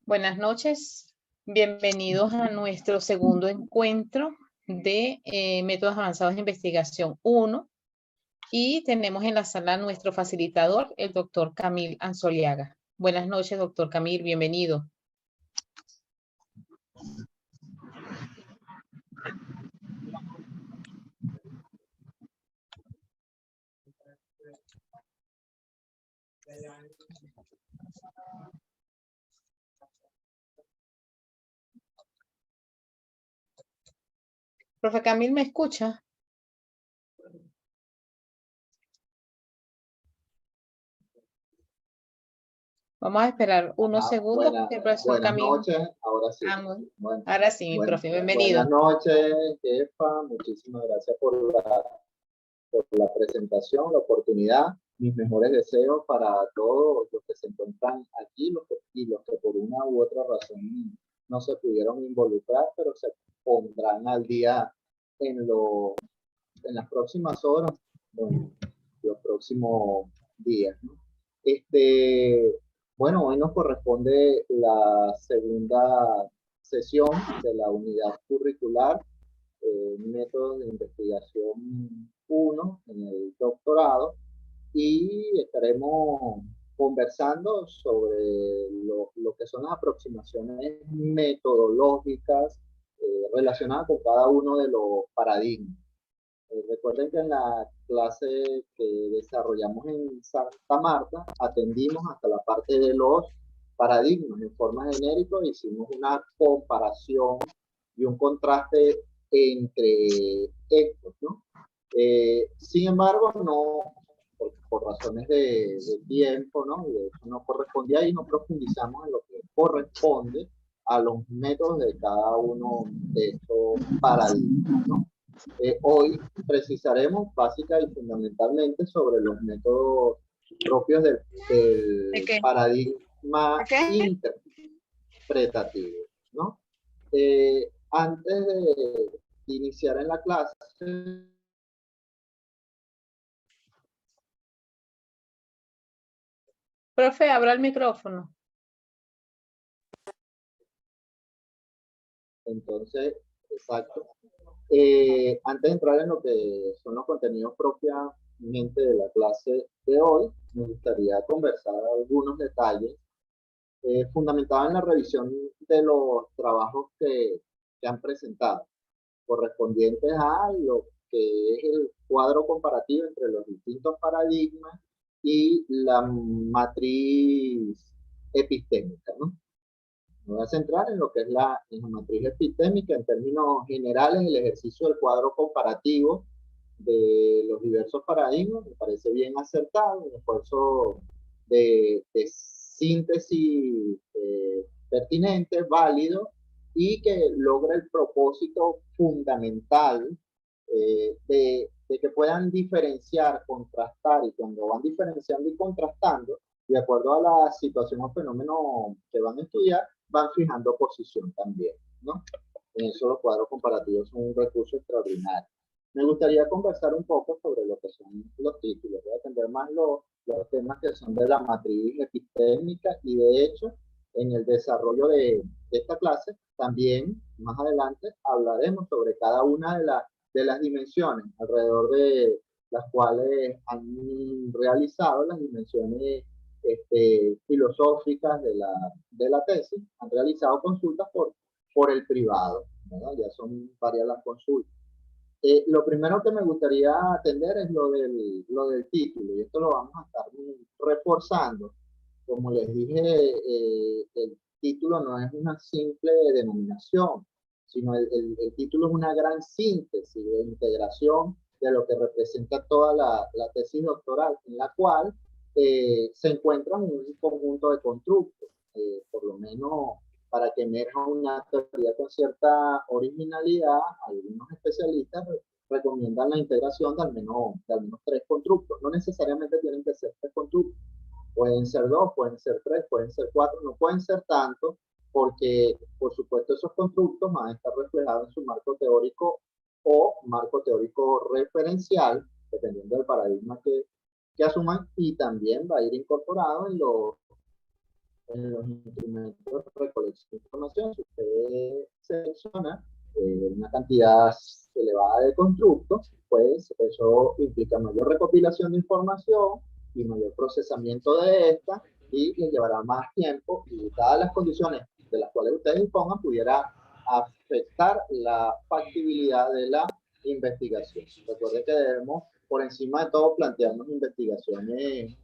Buenas noches, bienvenidos a nuestro segundo encuentro de Métodos Avanzados de Investigación 1 y tenemos en la sala a nuestro facilitador, el doctor Camil Anzoliaga. Buenas noches, doctor Camil, bienvenido. Profe Camil, ¿me escucha? Vamos a esperar unos segundos porque el profesor Camil... Buenas noches, ahora sí. Ahora sí, mi profe, bienvenido. Buenas noches, jefa, muchísimas gracias por la presentación, la oportunidad. Mis mejores deseos para todos los que se encuentran aquí y los que por una u otra razón no se pudieron involucrar, pero se pondrán al día en las próximas horas, bueno, los próximos días, ¿no? Bueno, hoy nos corresponde la segunda sesión de la unidad curricular, métodos de investigación 1 en el doctorado, y estaremos conversando sobre lo que son las aproximaciones metodológicas relacionadas con cada uno de los paradigmas. Recuerden que en la clase que desarrollamos en Santa Marta atendimos hasta la parte de los paradigmas en forma genérica, hicimos una comparación y un contraste entre estos, ¿no? Sin embargo, no, por razones de tiempo, ¿no? Y de eso no correspondía y no profundizamos en lo que corresponde a los métodos de cada uno de estos paradigmas, ¿no? Hoy precisaremos básica y fundamentalmente sobre los métodos propios del paradigma interpretativo, ¿no? Antes de iniciar en la clase, profe, abra el micrófono. Entonces, exacto. Antes de entrar en lo que son los contenidos propiamente de la clase de hoy, me gustaría conversar algunos detalles fundamentados en la revisión de los trabajos que han presentado, correspondientes a lo que es el cuadro comparativo entre los distintos paradigmas y la matriz epistémica, ¿no? Me voy a centrar en lo que es la matriz epistémica. En términos generales, el ejercicio del cuadro comparativo de los diversos paradigmas me parece bien acertado, un esfuerzo de síntesis pertinente, válido, y que logra el propósito fundamental de que puedan diferenciar, contrastar, y cuando van diferenciando y contrastando, de acuerdo a la situación o fenómeno que van a estudiar, van fijando posición también, ¿no? En eso los cuadros comparativos son un recurso extraordinario. Me gustaría conversar un poco sobre lo que son los títulos. Voy a atender más los temas que son de la matriz epistémica, y de hecho, en el desarrollo de esta clase, también más adelante hablaremos sobre cada una de las dimensiones alrededor de las cuales han realizado las dimensiones filosóficas de la tesis, han realizado consultas por el privado, ¿verdad? Ya son varias las consultas. Lo primero que me gustaría atender es lo del título, y esto lo vamos a estar reforzando. Como les dije, el título no es una simple denominación, sino el título es una gran síntesis de integración de lo que representa toda la tesis doctoral, en la cual se encuentran un conjunto de constructos, por lo menos para que emerja una teoría con cierta originalidad. Algunos especialistas recomiendan la integración de al menos 3 constructos. No necesariamente tienen que ser 3 constructos. Pueden ser 2, pueden ser 3, pueden ser 4, no pueden ser tantos, porque por supuesto esos constructos van a estar reflejados en su marco teórico o marco teórico referencial, dependiendo del paradigma que asuman, y también va a ir incorporado en los en los instrumentos de recolección de información, si usted selecciona una cantidad elevada de constructos, pues eso implica mayor recopilación de información y mayor procesamiento de esta, y le llevará más tiempo, y dadas las condiciones de las cuales ustedes dispongan, pudiera afectar la factibilidad de la investigación. Recuerden que debemos, por encima de todo, plantearnos investigaciones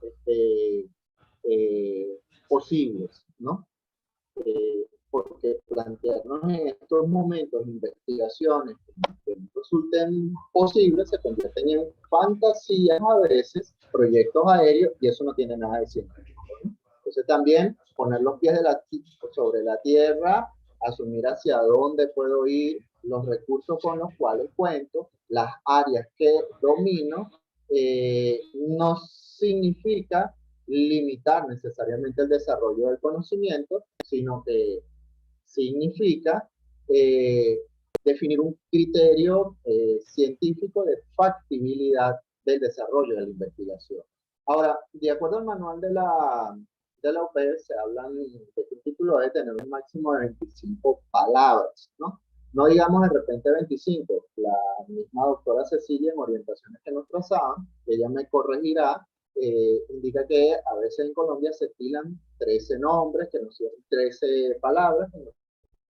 posibles, ¿no? Porque plantearnos en estos momentos investigaciones que no resulten posibles se convierten en fantasías a veces, proyectos aéreos, y eso no tiene nada de científico, ¿no? Entonces también poner los pies sobre la tierra, asumir hacia dónde puedo ir, los recursos con los cuales cuento, las áreas que domino, no significa limitar necesariamente el desarrollo del conocimiento, sino que significa definir un criterio científico de factibilidad del desarrollo de la investigación. Ahora, de acuerdo al manual de la UPE, se hablan de que un título debe tener un máximo de 25 palabras, ¿no? No digamos de repente 25. La misma doctora Cecilia, en orientaciones que nos trazaban, ella me corregirá, indica que a veces en Colombia se estilan 13 nombres, que no son 13 palabras, que no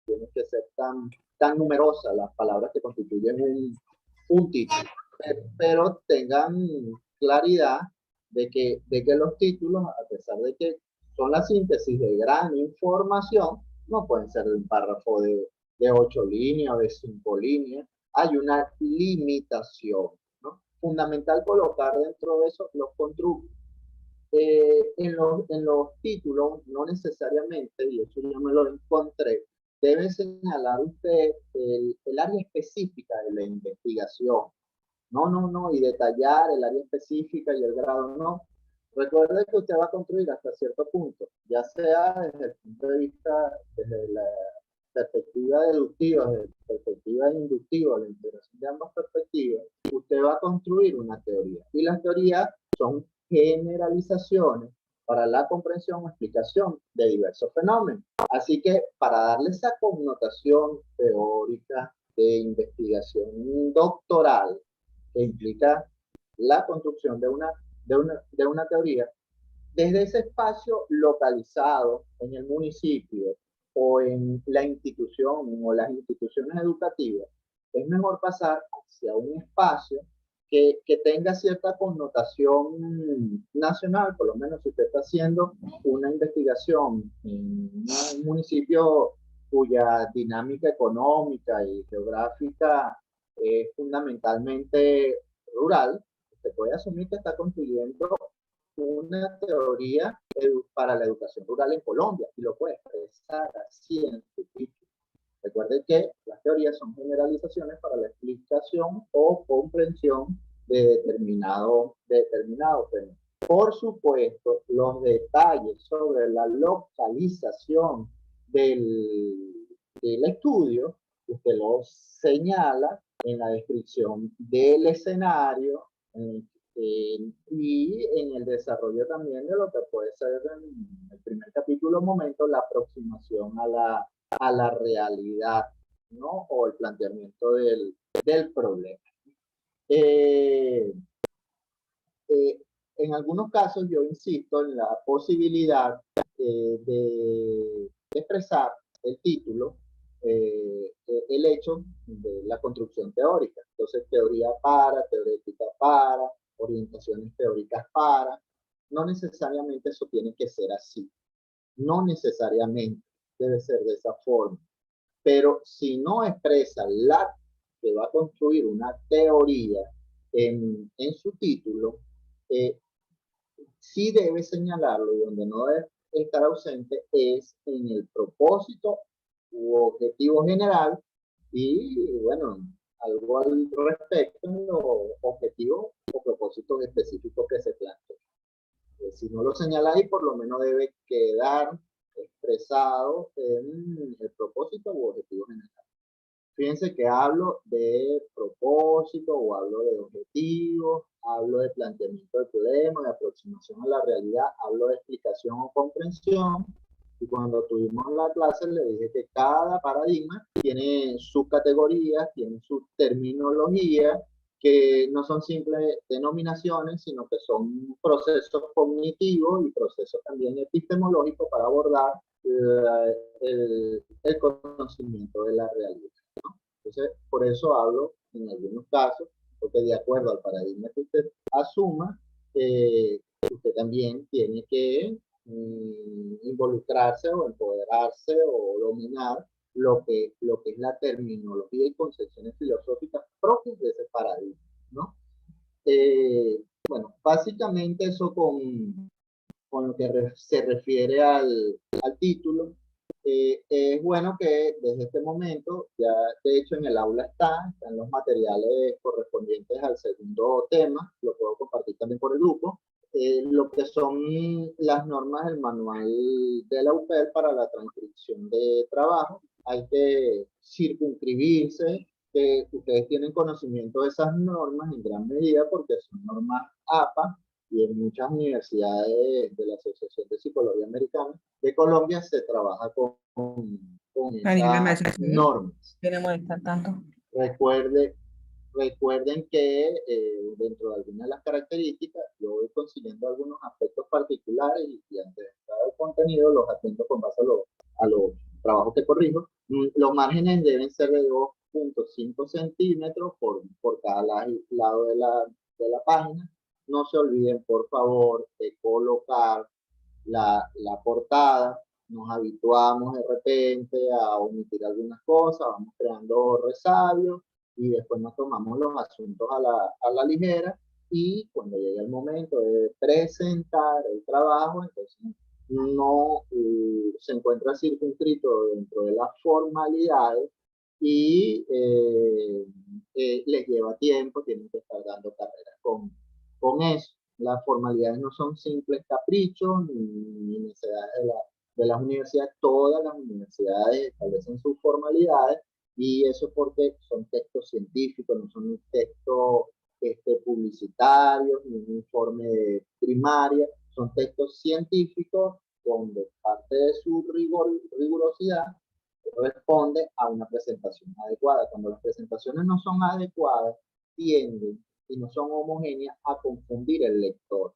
tienen que ser tan numerosas las palabras que constituyen un título. Pero tengan claridad de que los títulos, a pesar de que son la síntesis de gran información, no pueden ser de un párrafo de 8 líneas o de 5 líneas. Hay una limitación, ¿no? Fundamental colocar dentro de eso los constructos. En los títulos, no necesariamente, y eso ya me lo encontré, debe señalar usted el área específica de la investigación. No, y detallar el área específica y el grado, no. Recuerde que usted va a construir hasta cierto punto, ya sea desde el punto de vista, desde la perspectiva deductiva, desde la perspectiva inductiva, la integración de ambas perspectivas, usted va a construir una teoría. Y las teorías son generalizaciones para la comprensión o explicación de diversos fenómenos. Así que para darle esa connotación teórica de investigación doctoral, que implica la construcción de una teoría, desde ese espacio localizado en el municipio o en la institución o las instituciones educativas, es mejor pasar hacia un espacio que tenga cierta connotación nacional. Por lo menos si usted está haciendo una investigación en un municipio cuya dinámica económica y geográfica es fundamentalmente rural, se puede asumir que está construyendo una teoría para la educación rural en Colombia, y lo puede expresar así en su título. Recuerde que las teorías son generalizaciones para la explicación o comprensión de determinado fenómeno. Por supuesto, los detalles sobre la localización del estudio, usted los señala en la descripción del escenario, y en el desarrollo también de lo que puede ser en el primer capítulo momento la aproximación a la realidad, ¿no? O el planteamiento del problema. En algunos casos yo insisto en la posibilidad de expresar el título, el hecho de la construcción teórica. Entonces, teoría para, teorética para, orientaciones teóricas para. No necesariamente eso tiene que ser así. No necesariamente debe ser de esa forma. Pero si no expresa la que va a construir una teoría en su título, sí debe señalarlo, y donde no debe estar ausente es en el propósito u objetivo general, y bueno, algo al respecto en los objetivos o propósitos específicos que se plantean. Si no lo señala ahí, por lo menos debe quedar expresado en el propósito u objetivo general. Fíjense que hablo de propósito o hablo de objetivos, hablo de planteamiento de problemas, de aproximación a la realidad, hablo de explicación o comprensión, Y cuando tuvimos la clase le dije que cada paradigma tiene sus categorías, tiene su terminología, que no son simples denominaciones, sino que son procesos cognitivos y procesos también epistemológicos para abordar el conocimiento de la realidad, ¿no? Entonces, por eso hablo en algunos casos, porque de acuerdo al paradigma que usted asuma, usted también tiene que involucrarse o empoderarse o dominar lo que es la terminología y concepciones filosóficas propias de ese paradigma, ¿no? Bueno, básicamente eso con lo que se refiere al título. Es bueno que desde este momento, ya de hecho en el aula están los materiales correspondientes al segundo tema, lo puedo compartir también por el grupo, lo que son las normas del manual de la UPEL para la transcripción de trabajo. Hay que circunscribirse, que ustedes tienen conocimiento de esas normas en gran medida porque son normas APA, y en muchas universidades de la Asociación de Psicología Americana de Colombia se trabaja con esas normas. Tanto. Recuerden que dentro de algunas de las características yo voy consiguiendo algunos aspectos particulares y antes de entrar al contenido los atento con base a los trabajos que corrijo. Los márgenes deben ser de 2.5 centímetros por cada lado de la página. No se olviden, por favor, de colocar la portada. Nos habituamos de repente a omitir algunas cosas, vamos creando resabios y después nos tomamos los asuntos a la ligera, y cuando llegue el momento de presentar el trabajo, entonces no se encuentra circunscrito dentro de las formalidades y les lleva tiempo, tienen que estar dando carreras con eso. Las formalidades no son simples caprichos ni necesidades de las universidades. Todas las universidades establecen sus formalidades, y eso porque son textos científicos, no son textos publicitarios, ni un informe de primaria, son textos científicos donde parte de su rigurosidad responde a una presentación adecuada. Cuando las presentaciones no son adecuadas, tienden y no son homogéneas a confundir el lector.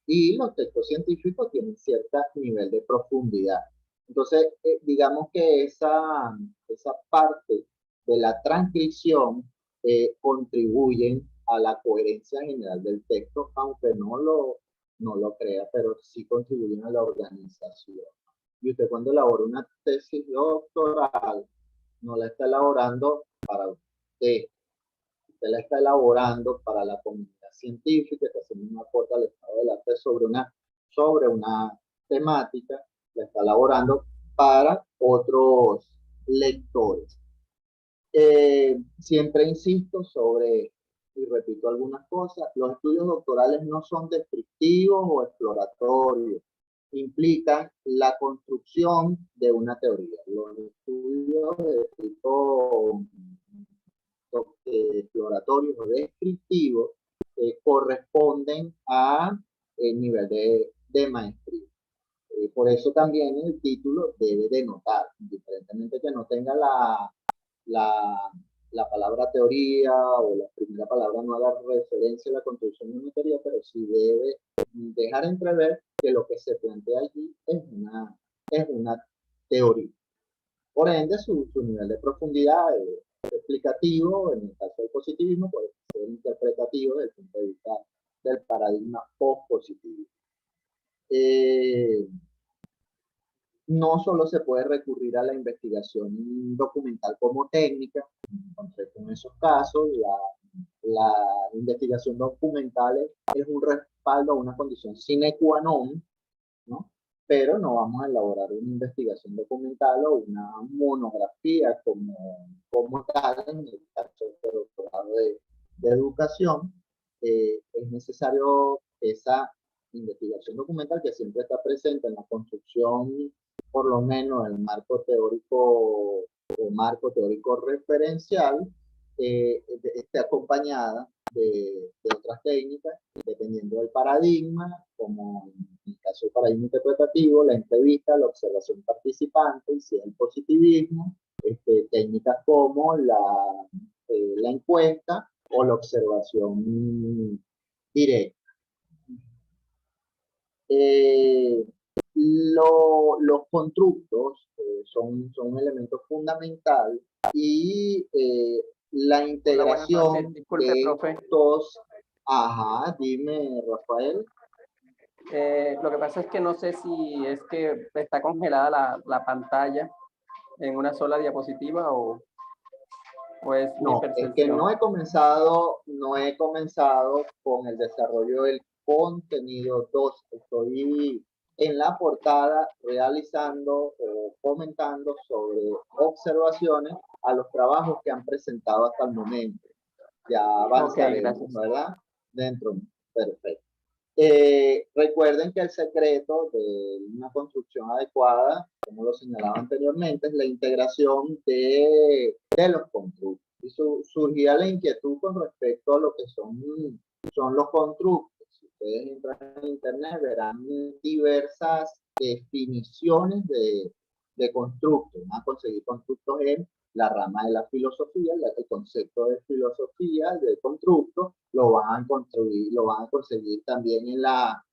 Y los textos científicos tienen cierto nivel de profundidad. Entonces, digamos que esa parte de la transcripción contribuyen a la coherencia general del texto, aunque no lo crea, pero sí contribuyen a la organización. Y usted cuando elabora una tesis doctoral, no la está elaborando para usted la está elaborando para la comunidad científica, está haciendo un aporte al estado del arte sobre una temática, la está elaborando para otros lectores. Siempre insisto sobre, y repito algunas cosas, los estudios doctorales no son descriptivos o exploratorios, implican la construcción de una teoría. Los estudios de tipo exploratorios o descriptivos corresponden a el nivel de maestría. Por eso también el título debe denotar, indiferentemente que no tenga la palabra teoría o la primera palabra no haga referencia a la construcción de una teoría, pero sí debe dejar entrever que lo que se plantea allí es una teoría. Por ende, su nivel de profundidad explicativo, en el caso del positivismo, puede ser interpretativo desde el punto de vista del paradigma post-positivo. No solo se puede recurrir a la investigación documental como técnica, entonces en esos casos la investigación documental es un respaldo a una condición sine qua non, ¿no? Pero no vamos a elaborar una investigación documental o una monografía como tal en el caso del doctorado de educación. Es necesario esa investigación documental que siempre está presente en la construcción, por lo menos el marco teórico o marco teórico referencial, esté acompañada de otras técnicas, dependiendo del paradigma, como En el caso del paradigma interpretativo, la entrevista, la observación participante, y si es el positivismo, técnicas como la encuesta o la observación directa. Los constructos son un elemento fundamental y la integración Disculpe, de profe. estos... Ajá, dime, Rafael. Lo que pasa es que no sé si es que está congelada la pantalla en una sola diapositiva o es mi No, es percepción. que no he comenzado con el desarrollo del contenido 2. Estoy en la portada realizando o comentando sobre observaciones a los trabajos que han presentado hasta el momento. Ya avanzaremos, gracias. ¿verdad? Dentro. Perfecto. Recuerden que el secreto de una construcción adecuada, como lo señalaba anteriormente, es la integración de los constructos. Y surgía la inquietud con respecto a lo que son los constructos. Si ustedes entran en internet verán diversas definiciones de constructos. Van a conseguir constructos en la rama de la filosofía, el concepto de filosofía, de constructo, lo van a conseguir también en la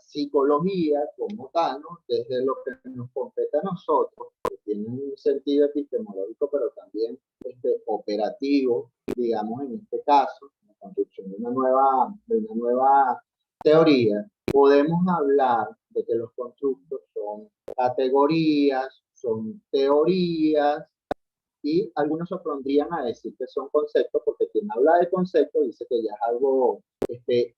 psicología como tal, ¿no? Desde lo que nos compete a nosotros, que tiene un sentido epistemológico, pero también operativo, digamos en este caso, la construcción de una nueva teoría. Podemos hablar de que los constructos son categorías, son teorías, y algunos se pondrían a decir que son conceptos, porque quien habla de conceptos dice que ya es algo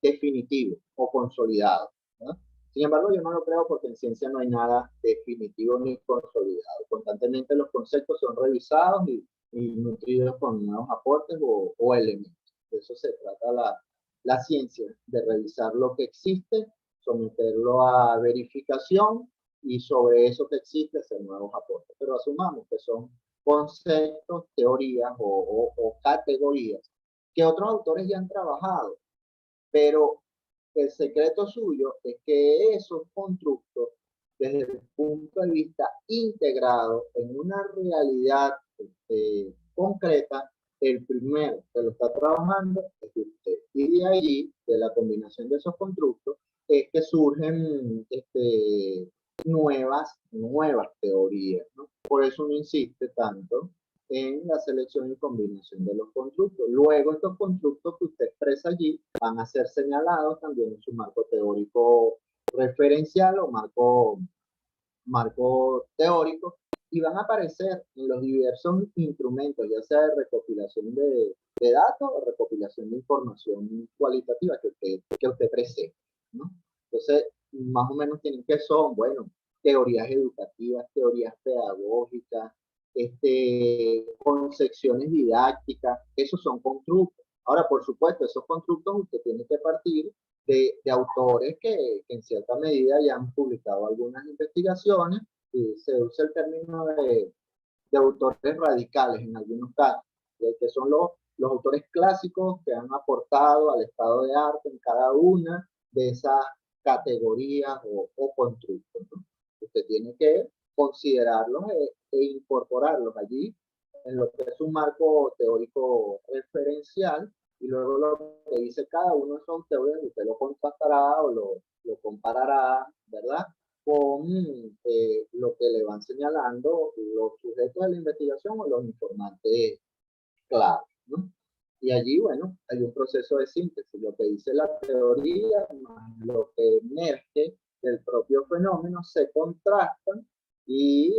definitivo o consolidado, ¿no? Sin embargo, yo no lo creo, porque en ciencia no hay nada definitivo ni consolidado. Constantemente los conceptos son revisados y nutridos con nuevos aportes o elementos. De eso se trata la ciencia, de revisar lo que existe, someterlo a verificación y sobre eso que existe hacer nuevos aportes. Pero asumamos que son conceptos, teorías o categorías que otros autores ya han trabajado, pero el secreto suyo es que esos constructos, desde el punto de vista integrado en una realidad concreta, el primero que lo está trabajando es usted. Y de allí, de la combinación de esos constructos, es que surgen nuevas teorías, ¿no? Por eso uno insiste tanto en la selección y combinación de los constructos. Luego estos constructos que usted expresa allí van a ser señalados también en su marco teórico referencial o marco teórico, y van a aparecer en los diversos instrumentos, ya sea de recopilación de datos o recopilación de información cualitativa que usted presente, ¿no? Entonces, más o menos tienen que son, bueno, teorías educativas, teorías pedagógicas, concepciones didácticas, esos son constructos. Ahora, por supuesto, esos constructos usted tiene que partir de autores que en cierta medida ya han publicado algunas investigaciones, y se usa el término de autores radicales en algunos casos, que son los autores clásicos que han aportado al estado de arte en cada una de esas categorías o constructos, ¿no? Usted tiene que considerarlos e incorporarlos allí en lo que es un marco teórico referencial, y luego lo que dice cada uno de esos teorías usted lo contrastará o lo comparará, ¿verdad?, con lo que le van señalando los sujetos de la investigación o los informantes clave, ¿no? Y allí, bueno, hay un proceso de síntesis, lo que dice la teoría más lo que emerge del propio fenómeno se contrastan y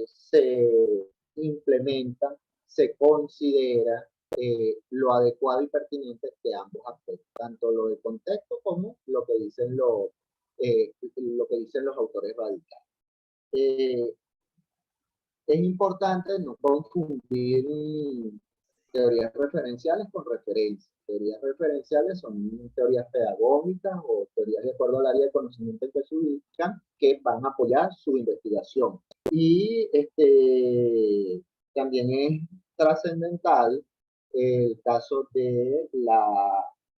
se implementa, se considera lo adecuado y pertinente de ambos aspectos, tanto lo de contexto como lo que dicen los autores radicales. Es importante no confundir teorías referenciales con referencias. Teorías referenciales son teorías pedagógicas o teorías de acuerdo al área de conocimiento en que se ubican, que van a apoyar su investigación. Y también es trascendental el caso de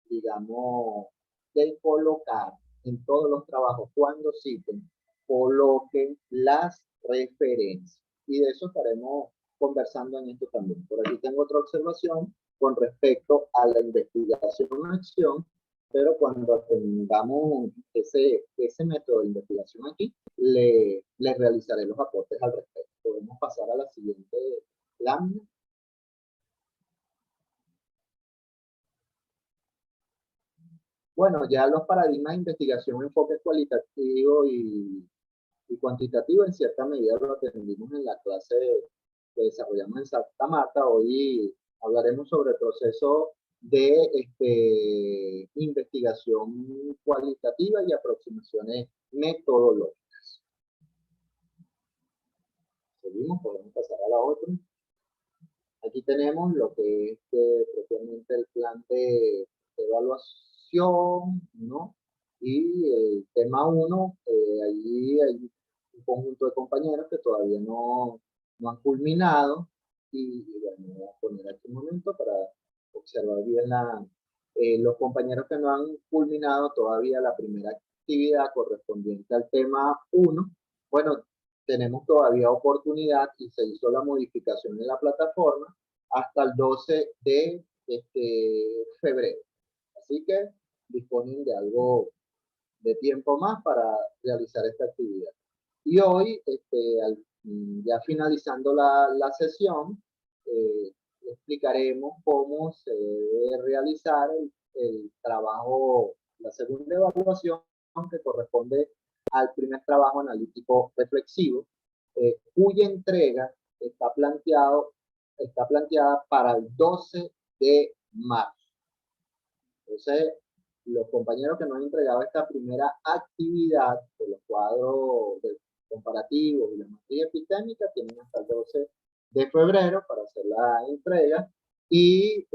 digamos, de colocar en todos los trabajos, cuando citen, coloquen las referencias. Y de eso estaremos conversando en esto también. Por aquí tengo otra observación con respecto a la investigación en acción, pero cuando tengamos ese método de investigación aquí, le realizaré los aportes al respecto. Podemos pasar a la siguiente lámina. Bueno, ya los paradigmas de investigación, enfoque cualitativo y cuantitativo, en cierta medida lo aprendimos en la clase que desarrollamos en Santa Marta. Hoy hablaremos sobre el proceso de investigación cualitativa y aproximaciones metodológicas. Seguimos, podemos pasar a la otra. Aquí tenemos lo que es propiamente el plan de evaluación, ¿no? Y el tema 1, allí hay un conjunto de compañeros que todavía no han culminado. Y bueno, voy a poner aquí un momento para observar bien los compañeros que no han culminado todavía la primera actividad correspondiente al tema 1. Bueno, tenemos todavía oportunidad y se hizo la modificación en la plataforma hasta el 12 de febrero. Así que disponen de algo de tiempo más para realizar esta actividad. Y hoy, ya finalizando la sesión, explicaremos cómo se debe realizar el trabajo, la segunda evaluación, que corresponde al primer trabajo analítico reflexivo, cuya entrega está planteada para el 12 de marzo. Entonces, los compañeros que no han entregado esta primera actividad de los cuadros comparativos y la matriz epistémica tienen hasta el 12 de febrero para hacer la entrega, y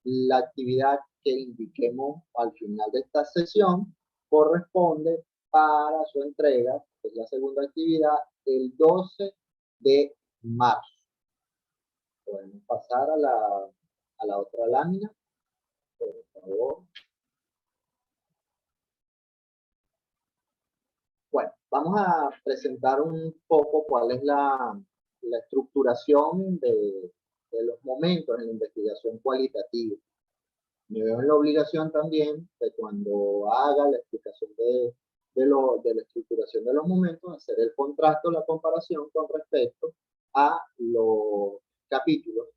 la actividad que indiquemos al final de esta sesión corresponde para su entrega, que es la segunda actividad, el 12 de marzo. Podemos pasar a la otra lámina, por favor. Bueno, vamos a presentar un poco cuál es la estructuración de los momentos en la investigación cualitativa. Me veo en la obligación también de, cuando haga la explicación de la estructuración de los momentos, hacer el contraste o la comparación con respecto a los capítulos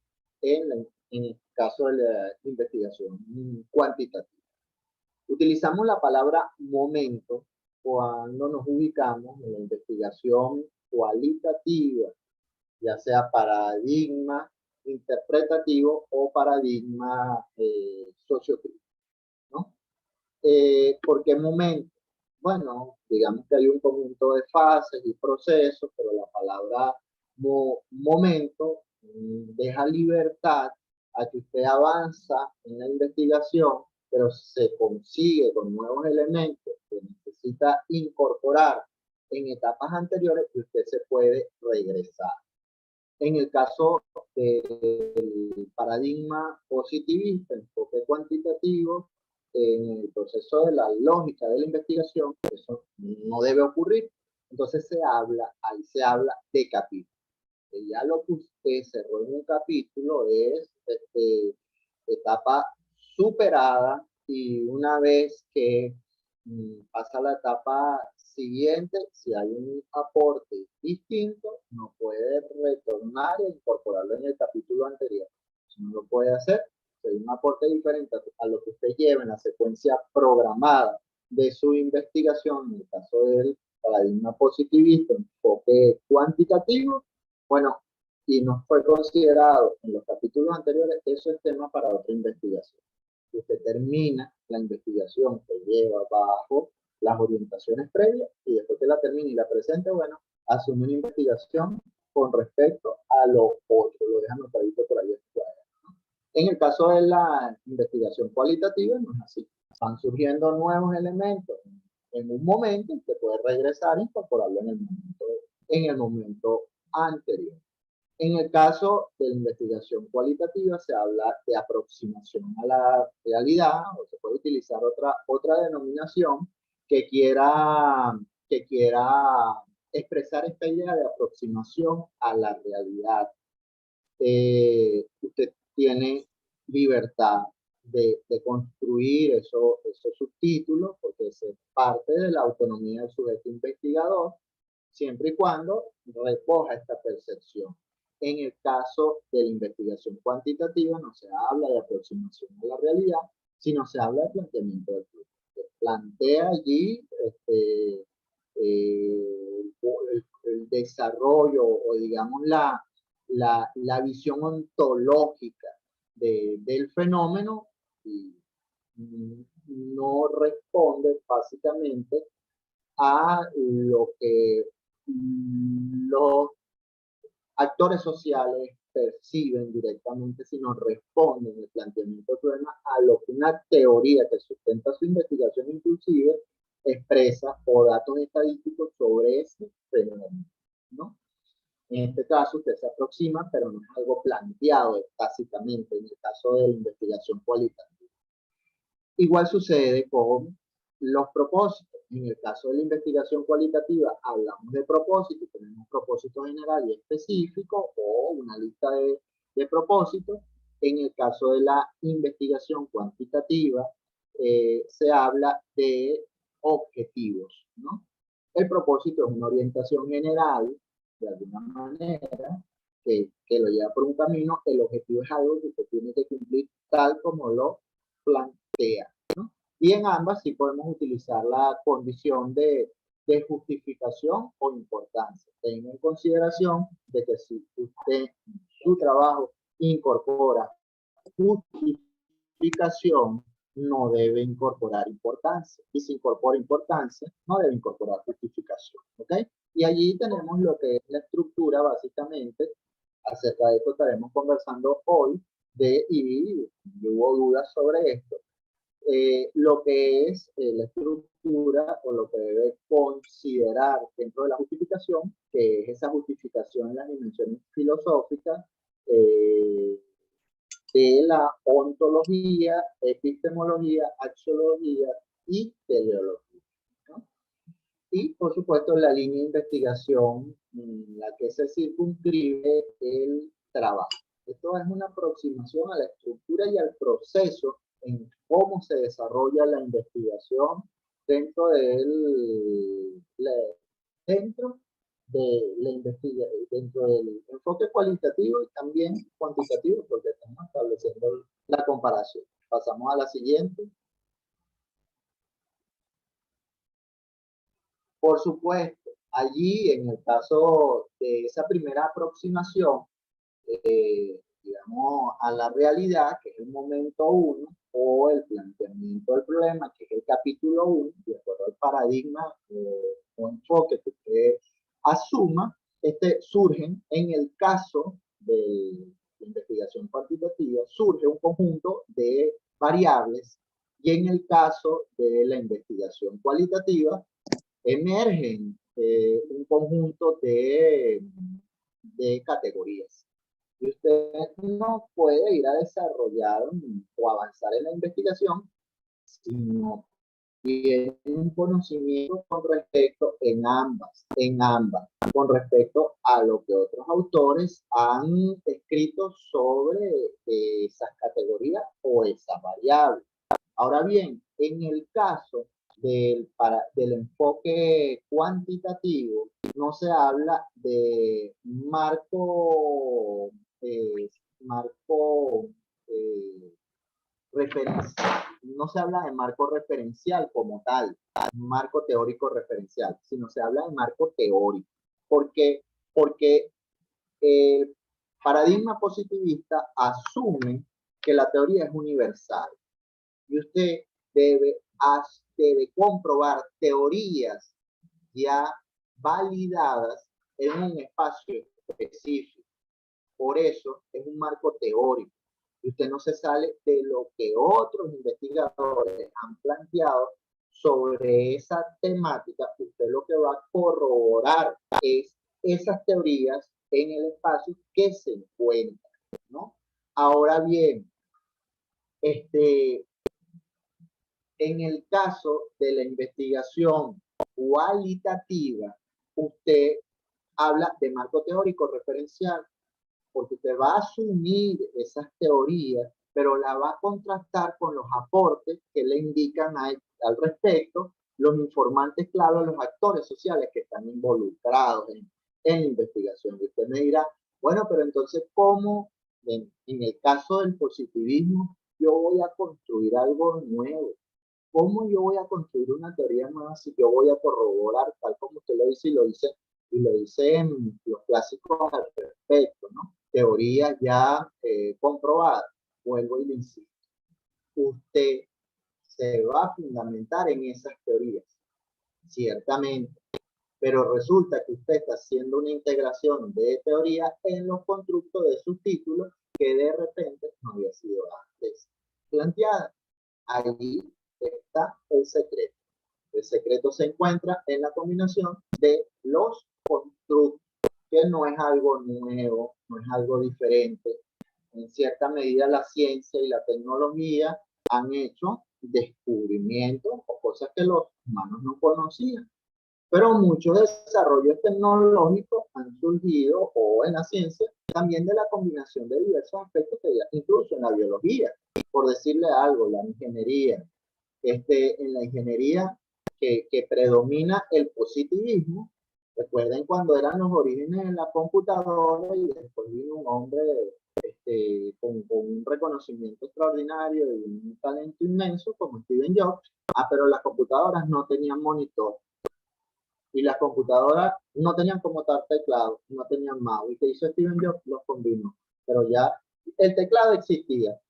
en el caso de la investigación cuantitativa. Utilizamos la palabra momento cuando nos ubicamos en la investigación cualitativa, ya sea paradigma interpretativo o paradigma sociocrítico, ¿no? ¿Por qué momento? Bueno, digamos que hay un conjunto de fases y procesos, pero la palabra momento deja libertad a que usted avanza en la investigación, pero se consigue con nuevos elementos que necesita incorporar en etapas anteriores, y usted se puede regresar. En el caso del paradigma positivista, enfoque cuantitativo, en el proceso de la lógica de la investigación, eso no debe ocurrir. Entonces ahí se habla de capítulos. Ya lo que usted cerró en un capítulo es etapa superada, y una vez que pasa a la etapa siguiente, si hay un aporte distinto, no puede retornar e incorporarlo en el capítulo anterior. Eso no lo puede hacer. Si hay un aporte diferente a lo que usted lleva en la secuencia programada de su investigación, en el caso del paradigma positivista, enfoque cuantitativo, bueno, y no fue considerado en los capítulos anteriores, eso es tema para otra investigación. Usted termina la investigación que lleva bajo las orientaciones previas, y después que la termine y la presente, bueno, asume una investigación con respecto a lo otro, lo dejan notadito por ahí, ¿no? En el caso de la investigación cualitativa no es así. Van surgiendo nuevos elementos en un momento, y usted puede regresar e incorporarlo en el momento anterior. En el caso de la investigación cualitativa se habla de aproximación a la realidad, o se puede utilizar otra denominación que quiera expresar esta idea de aproximación a la realidad. Usted tiene libertad de construir esos subtítulos, porque es parte de la autonomía del sujeto investigador, siempre y cuando recoja esta percepción. En el caso de la investigación cuantitativa no se habla de aproximación a la realidad, sino se habla de planteamiento del flujo. Se plantea allí el desarrollo o digamos la visión ontológica del fenómeno y no responde básicamente a lo que los actores sociales perciben directamente, sino responden el planteamiento del problema a lo que una teoría que sustenta su investigación inclusive expresa o datos estadísticos sobre ese fenómeno, ¿no? En este caso usted se aproxima, pero no es algo planteado básicamente en el caso de la investigación cualitativa. Igual sucede con los propósitos. En el caso de la investigación cualitativa hablamos de propósitos, tenemos propósito general y específico o una lista de propósitos. En el caso de la investigación cuantitativa se habla de objetivos, ¿no? El propósito es una orientación general, de alguna manera, que lo lleva por un camino. El objetivo es algo que usted tiene que cumplir tal como lo plantea, ¿no? Y en ambas sí podemos utilizar la condición de justificación o importancia. Tenga en consideración de que si usted su trabajo incorpora justificación, no debe incorporar importancia. Y si incorpora importancia, no debe incorporar justificación. ¿Ok? Y allí tenemos lo que es la estructura, básicamente. Acerca de esto estaremos conversando hoy, y hubo dudas sobre esto. Lo que es la estructura o lo que debe considerar dentro de la justificación, que es esa justificación en las dimensiones filosóficas, de la ontología, epistemología, axiología y teleología, ¿no? Y, por supuesto, la línea de investigación en la que se circunscribe el trabajo. Esto es una aproximación a la estructura y al proceso en cómo se desarrolla la investigación dentro dentro del enfoque cualitativo y también cuantitativo, porque estamos estableciendo la comparación. Pasamos a la siguiente. Por supuesto, allí en el caso de esa primera aproximación, digamos, a la realidad, que es el momento 1, o el planteamiento del problema, que es el capítulo 1, de acuerdo al paradigma o enfoque que usted asuma, surgen en el caso de la investigación cuantitativa, surge un conjunto de variables, y en el caso de la investigación cualitativa, emergen un conjunto de categorías. Y usted no puede ir a desarrollar o avanzar en la investigación si no tiene un conocimiento con respecto en ambas, con respecto a lo que otros autores han escrito sobre esas categorías o esas variables. Ahora bien, en el caso del enfoque cuantitativo, no se habla de marco referencial, no se habla de marco referencial como tal, marco teórico referencial, sino se habla de marco teórico. Porque el paradigma positivista asume que la teoría es universal y usted debe comprobar teorías ya validadas en un espacio específico. Por eso es un marco teórico. Y usted no se sale de lo que otros investigadores han planteado sobre esa temática. Usted lo que va a corroborar es esas teorías en el espacio que se encuentra, ¿no? Ahora bien, en el caso de la investigación cualitativa, usted habla de marco teórico referencial, porque usted va a asumir esas teorías, pero la va a contrastar con los aportes que le indican al respecto los informantes clave, los actores sociales que están involucrados en la investigación. Y usted me dirá, bueno, pero entonces, ¿cómo en el caso del positivismo yo voy a construir algo nuevo? ¿Cómo yo voy a construir una teoría nueva si yo voy a corroborar, tal como usted lo dice y lo dicen los clásicos al respecto, ¿no? Teorías ya comprobadas? Vuelvo y le insisto. Usted se va a fundamentar en esas teorías, ciertamente, pero resulta que usted está haciendo una integración de teoría en los constructos de sus títulos que de repente no había sido antes planteada. Allí está el secreto. El secreto se encuentra en la combinación de los constructos, que no es algo nuevo, no es algo diferente. En cierta medida la ciencia y la tecnología han hecho descubrimientos o cosas que los humanos no conocían. Pero muchos desarrollos tecnológicos han surgido, o en la ciencia, también de la combinación de diversos aspectos que ya, incluso en la biología, por decirle algo, la ingeniería. En la ingeniería que predomina el positivismo. Recuerden cuando eran los orígenes de la computadora y después vino un hombre con un reconocimiento extraordinario y un talento inmenso como Steven Jobs. Pero las computadoras no tenían monitor y las computadoras no tenían como tal teclado, no tenían mouse. ¿Y qué hizo Steven Jobs? Los combinó. Pero ya el teclado existía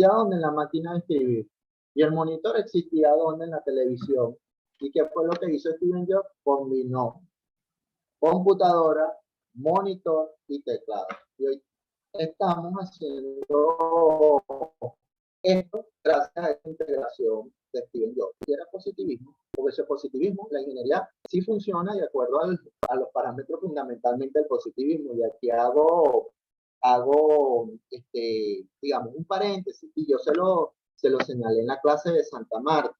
donde en la máquina de escribir. Y el monitor existía donde en la televisión. ¿Y qué fue lo que hizo Steven Jobs? Combinó computadora, monitor y teclado. Y hoy estamos haciendo esto gracias a esta integración de Steven Jobs. Y era positivismo, porque ese positivismo, la ingeniería sí funciona de acuerdo a los parámetros fundamentalmente del positivismo. Y aquí hago digamos, un paréntesis, y yo se lo señalé en la clase de Santa Marta.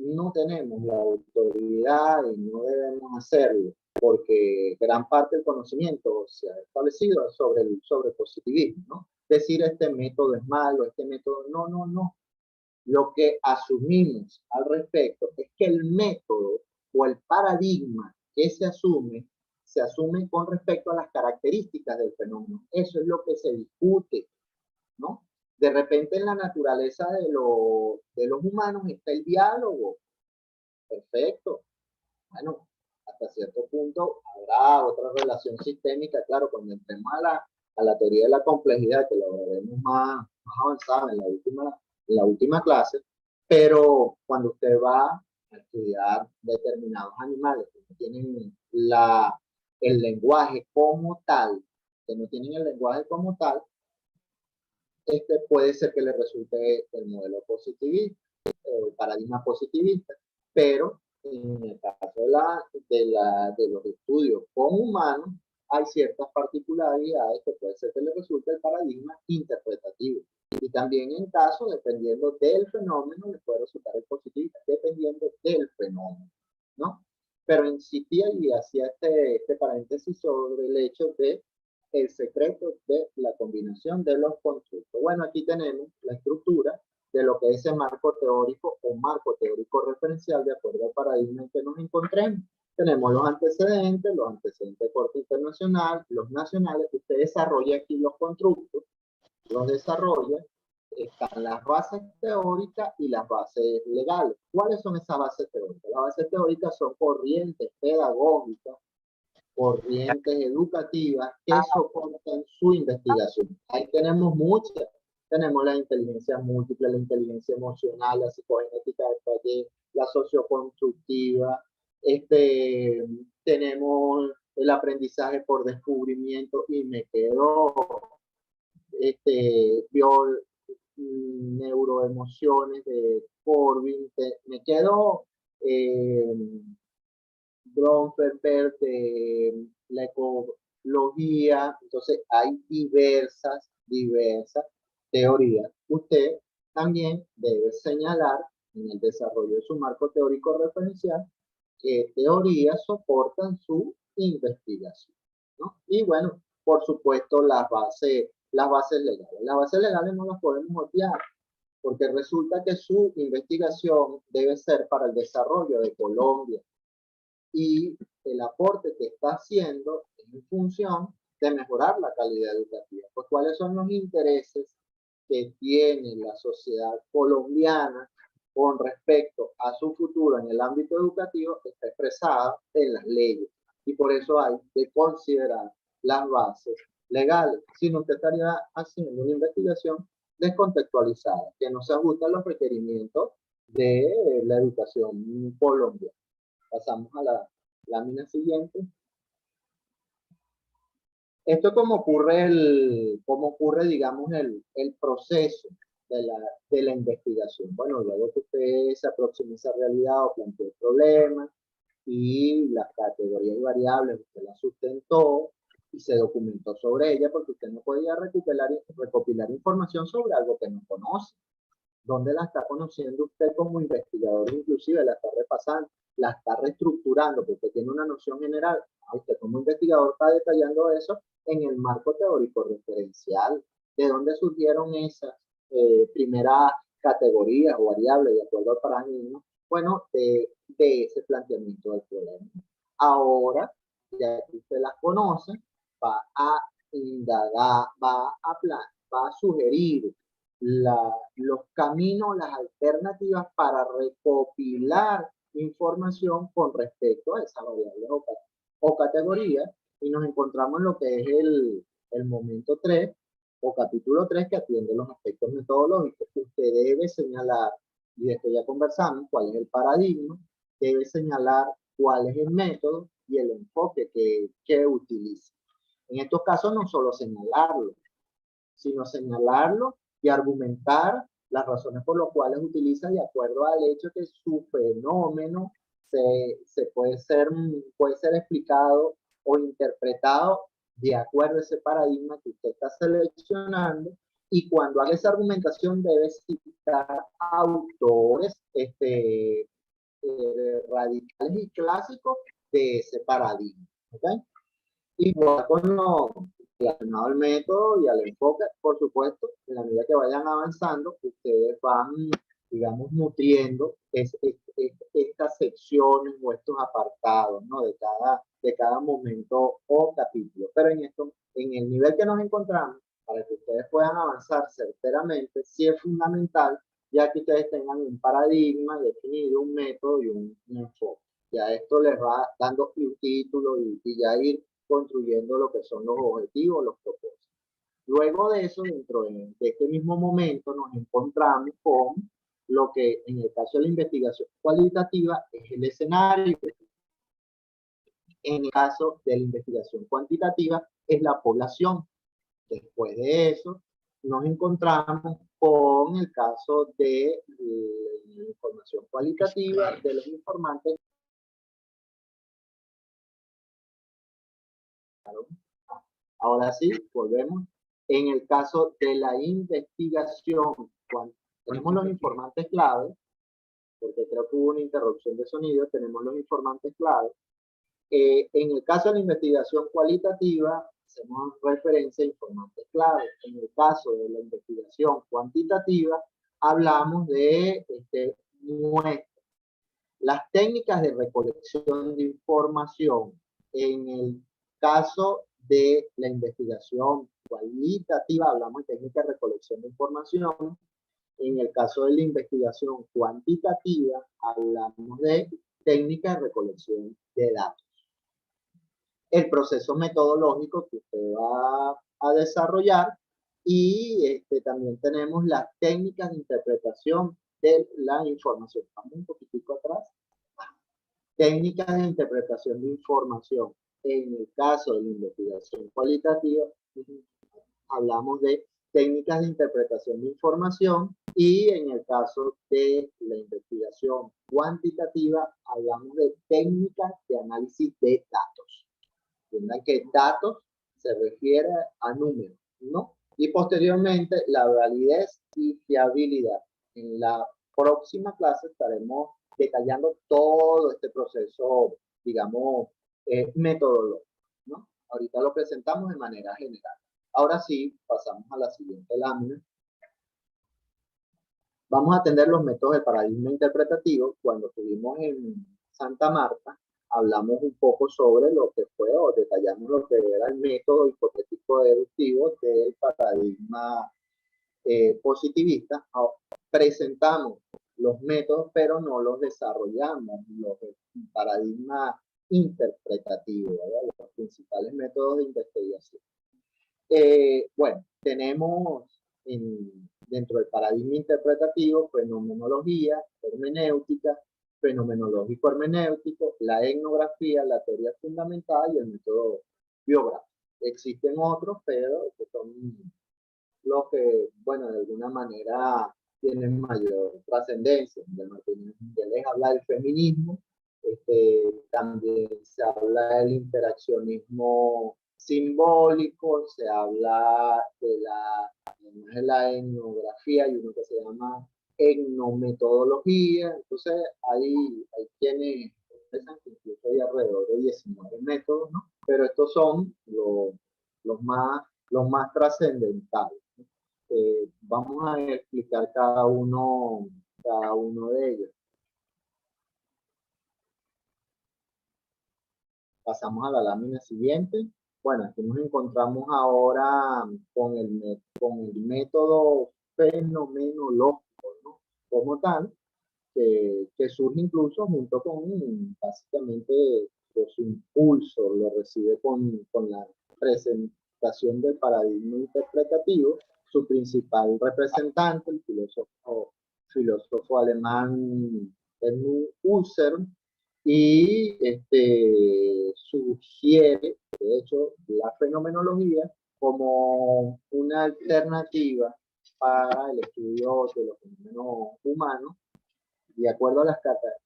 No tenemos la autoridad y no debemos hacerlo, porque gran parte del conocimiento se ha establecido sobre el positivismo, ¿no? Decir este método es malo, este método, no. Lo que asumimos al respecto es que el método o el paradigma que se asume con respecto a las características del fenómeno. Eso es lo que se discute, ¿no? De repente en la naturaleza de los humanos está el diálogo. Perfecto. Bueno, hasta cierto punto habrá otra relación sistémica, claro, cuando entremos a la teoría de la complejidad, que lo veremos más avanzada en la última clase, pero cuando usted va a estudiar determinados animales que no tienen el lenguaje como tal, puede ser que le resulte el modelo positivista, el paradigma positivista, pero en el caso de los estudios con humanos, hay ciertas particularidades que puede ser que le resulte el paradigma interpretativo. Y también en caso, dependiendo del fenómeno, le puede resultar el positivista, dependiendo del fenómeno, ¿no? Pero insistía y hacía este paréntesis sobre el hecho de el secreto de la combinación de los constructos. Bueno, aquí tenemos la estructura de lo que es el marco teórico o marco teórico referencial de acuerdo al paradigma en que nos encontremos. Tenemos los antecedentes de corte internacional, los nacionales. Usted desarrolla aquí los constructos, los desarrolla, están las bases teóricas y las bases legales. ¿Cuáles son esas bases teóricas? Las bases teóricas son corrientes pedagógicas, corrientes educativas que soportan su investigación. Ahí tenemos muchas. Tenemos la inteligencia múltiple, la inteligencia emocional, la psicogenética del taller, la socioconstructiva. Tenemos el aprendizaje por descubrimiento y me quedo neuroemociones de Corbin. Me quedo Grunberg, de la ecología. Entonces hay diversas teorías. Usted también debe señalar en el desarrollo de su marco teórico referencial qué teorías soportan su investigación, ¿no? Y bueno, por supuesto, las bases legales. Las bases legales no las podemos obviar, porque resulta que su investigación debe ser para el desarrollo de Colombia y el aporte que está haciendo en función de mejorar la calidad educativa. Pues, ¿cuáles son los intereses que tiene la sociedad colombiana con respecto a su futuro en el ámbito educativo? Está expresada en las leyes, y por eso hay que considerar las bases legales. Si no, usted estaría haciendo una investigación descontextualizada, que no se ajusta a los requerimientos de la educación colombiana. Pasamos a la lámina siguiente. Esto es como ocurre, digamos, el proceso de la investigación. Bueno, luego que usted se aproxima a esa realidad o plantea el problema y las categorías y variables usted las sustentó y se documentó sobre ella, porque usted no podía recopilar información sobre algo que no conoce. ¿Dónde la está conociendo usted como investigador? Inclusive la está repasando, la está reestructurando, porque tiene una noción general. Usted como investigador está detallando eso en el marco teórico referencial. ¿De dónde surgieron esas primeras categorías o variables de acuerdo al paradigma? Bueno, de ese planteamiento del problema. Ahora, ya que usted las conoce, va a indagar, va a sugerir los caminos, las alternativas para recopilar información con respecto a esas variables o categorías, y nos encontramos en lo que es el momento 3 o capítulo 3, que atiende los aspectos metodológicos. Usted debe señalar, y de esto ya conversamos, cuál es el paradigma, debe señalar cuál es el método y el enfoque que utiliza. En estos casos no solo señalarlo, sino señalarlo y argumentar las razones por las cuales utiliza, de acuerdo al hecho que su fenómeno puede ser explicado o interpretado de acuerdo a ese paradigma que usted está seleccionando. Y cuando haga esa argumentación debe citar autores radicales y clásicos de ese paradigma, ¿okay? Igual con lo relacionado al método y al enfoque, por supuesto, en la medida que vayan avanzando, ustedes van, digamos, nutriendo estas secciones o estos apartados, ¿no? de cada momento o capítulo. Pero en el nivel que nos encontramos, para que ustedes puedan avanzar certeramente, sí es fundamental, ya que ustedes tengan un paradigma definido, un método y un enfoque. Ya esto les va dando un título y ya ir construyendo lo que son los objetivos, los propósitos. Luego de eso, dentro de este mismo momento, nos encontramos con lo que en el caso de la investigación cualitativa es el escenario. En el caso de la investigación cuantitativa es la población. Después de eso, nos encontramos con el caso de la información cualitativa de los informantes. Ahora sí, volvemos. En el caso de la investigación, cuando tenemos los informantes clave, porque creo que hubo una interrupción de sonido, tenemos los informantes clave. En el caso de la investigación cualitativa, hacemos referencia a informantes clave. En el caso de la investigación cuantitativa, hablamos de muestras. Las técnicas de recolección de información. En el caso de la investigación cualitativa, hablamos de técnicas de recolección de información. En el caso de la investigación cuantitativa, hablamos de técnicas de recolección de datos. El proceso metodológico que usted va a desarrollar, y también tenemos las técnicas de interpretación de la información. Vamos un poquitico atrás. Técnicas de interpretación de información. En el caso de la investigación cualitativa, hablamos de técnicas de interpretación de información Y en el caso de la investigación cuantitativa, hablamos de técnicas de análisis de datos. Entiendan que datos se refiere a números, ¿no? Y posteriormente, la validez y fiabilidad. En la próxima clase estaremos detallando todo este proceso, digamos, metodológico, ¿no? Ahorita lo presentamos de manera general. Ahora sí, pasamos a la siguiente lámina. Vamos a atender los métodos del paradigma interpretativo. Cuando estuvimos en Santa Marta, hablamos un poco sobre lo que fue, o detallamos lo que era el método hipotético deductivo del paradigma positivista. Presentamos los métodos, pero no los desarrollamos, los paradigmas interpretativos, ¿verdad? Los principales métodos de investigación. Bueno, tenemos dentro del paradigma interpretativo fenomenología, hermenéutica, fenomenológico hermenéutico, la etnografía, la teoría fundamental y el método biográfico. Existen otros, pero que son los que, bueno, de alguna manera tienen mayor trascendencia. De Martínez les habla del feminismo, también se habla del interaccionismo simbólico, se habla de la etnografía y uno que se llama etnometodología. Entonces hay quienes expresan que incluso hay alrededor de 19 métodos, ¿no? Pero estos son los más trascendentales. Vamos a explicar cada uno de ellos. Pasamos a la lámina siguiente. Bueno, aquí nos encontramos ahora con el método fenomenológico, ¿no? Como tal, que surge incluso junto con, básicamente, su impulso, lo recibe con la presentación del paradigma interpretativo. Su principal representante, el filósofo alemán Edmund Husserl, y sugiere, de hecho, la fenomenología como una alternativa para el estudio de los fenómenos humanos, de acuerdo a las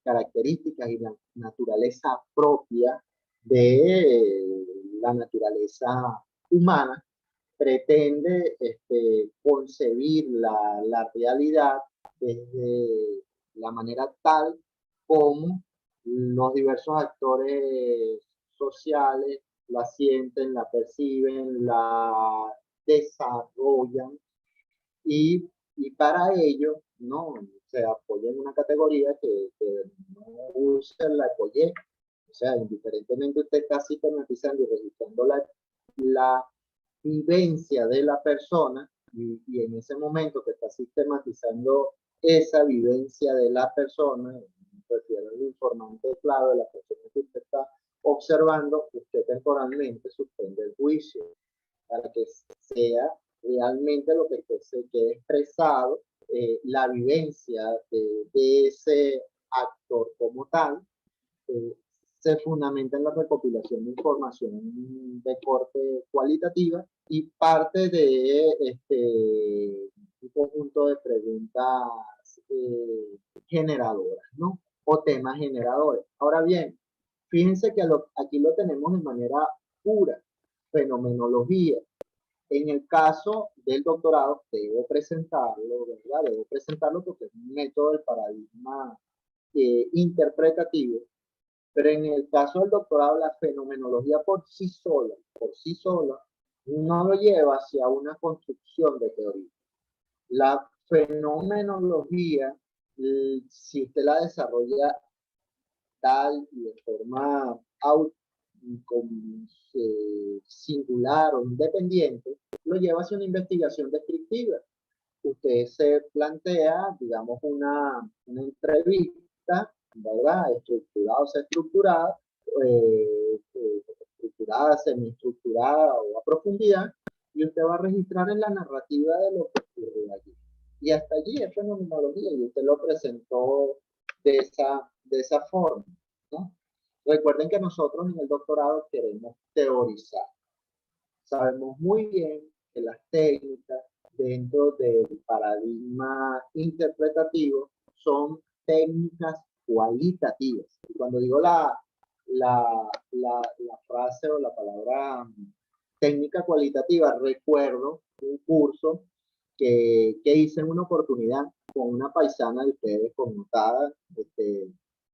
características y la naturaleza propia de la naturaleza humana. Pretende concebir la realidad desde la manera tal como los diversos actores sociales la sienten, la perciben, la desarrollan, y para ello, ¿no?, se apoya en una categoría que no usa la apoye. O sea, indiferentemente usted está sistematizando y registrando la vivencia de la persona, y en ese momento que está sistematizando esa vivencia de la persona, refiere al informante clave, la persona que usted está observando, usted temporalmente suspende el juicio para que sea realmente lo que se quede expresado, la vivencia de ese actor como tal. Se fundamenta en la recopilación de información de corte cualitativa y parte de un conjunto de preguntas generadoras, ¿no? O temas generadores. Ahora bien, fíjense que aquí lo tenemos de manera pura, fenomenología. En el caso del doctorado, debo presentarlo, ¿verdad? Debo presentarlo porque es un método del paradigma interpretativo. Pero en el caso del doctorado, la fenomenología por sí sola, no lo lleva hacia una construcción de teoría. La fenomenología, si usted la desarrolla tal y de forma singular o independiente, lo lleva hacia una investigación descriptiva. Usted se plantea, digamos, una entrevista, ¿verdad? Estructurada, semiestructurada o a profundidad, y usted va a registrar en la narrativa de lo que ocurre allí. Y hasta allí es fenomenología, y usted lo presentó de esa forma, ¿no? Recuerden que nosotros en el doctorado queremos teorizar. Sabemos muy bien que las técnicas dentro del paradigma interpretativo son técnicas cualitativas. Y cuando digo la frase o la palabra técnica cualitativa, recuerdo un curso que hice en una oportunidad con una paisana de ustedes connotada,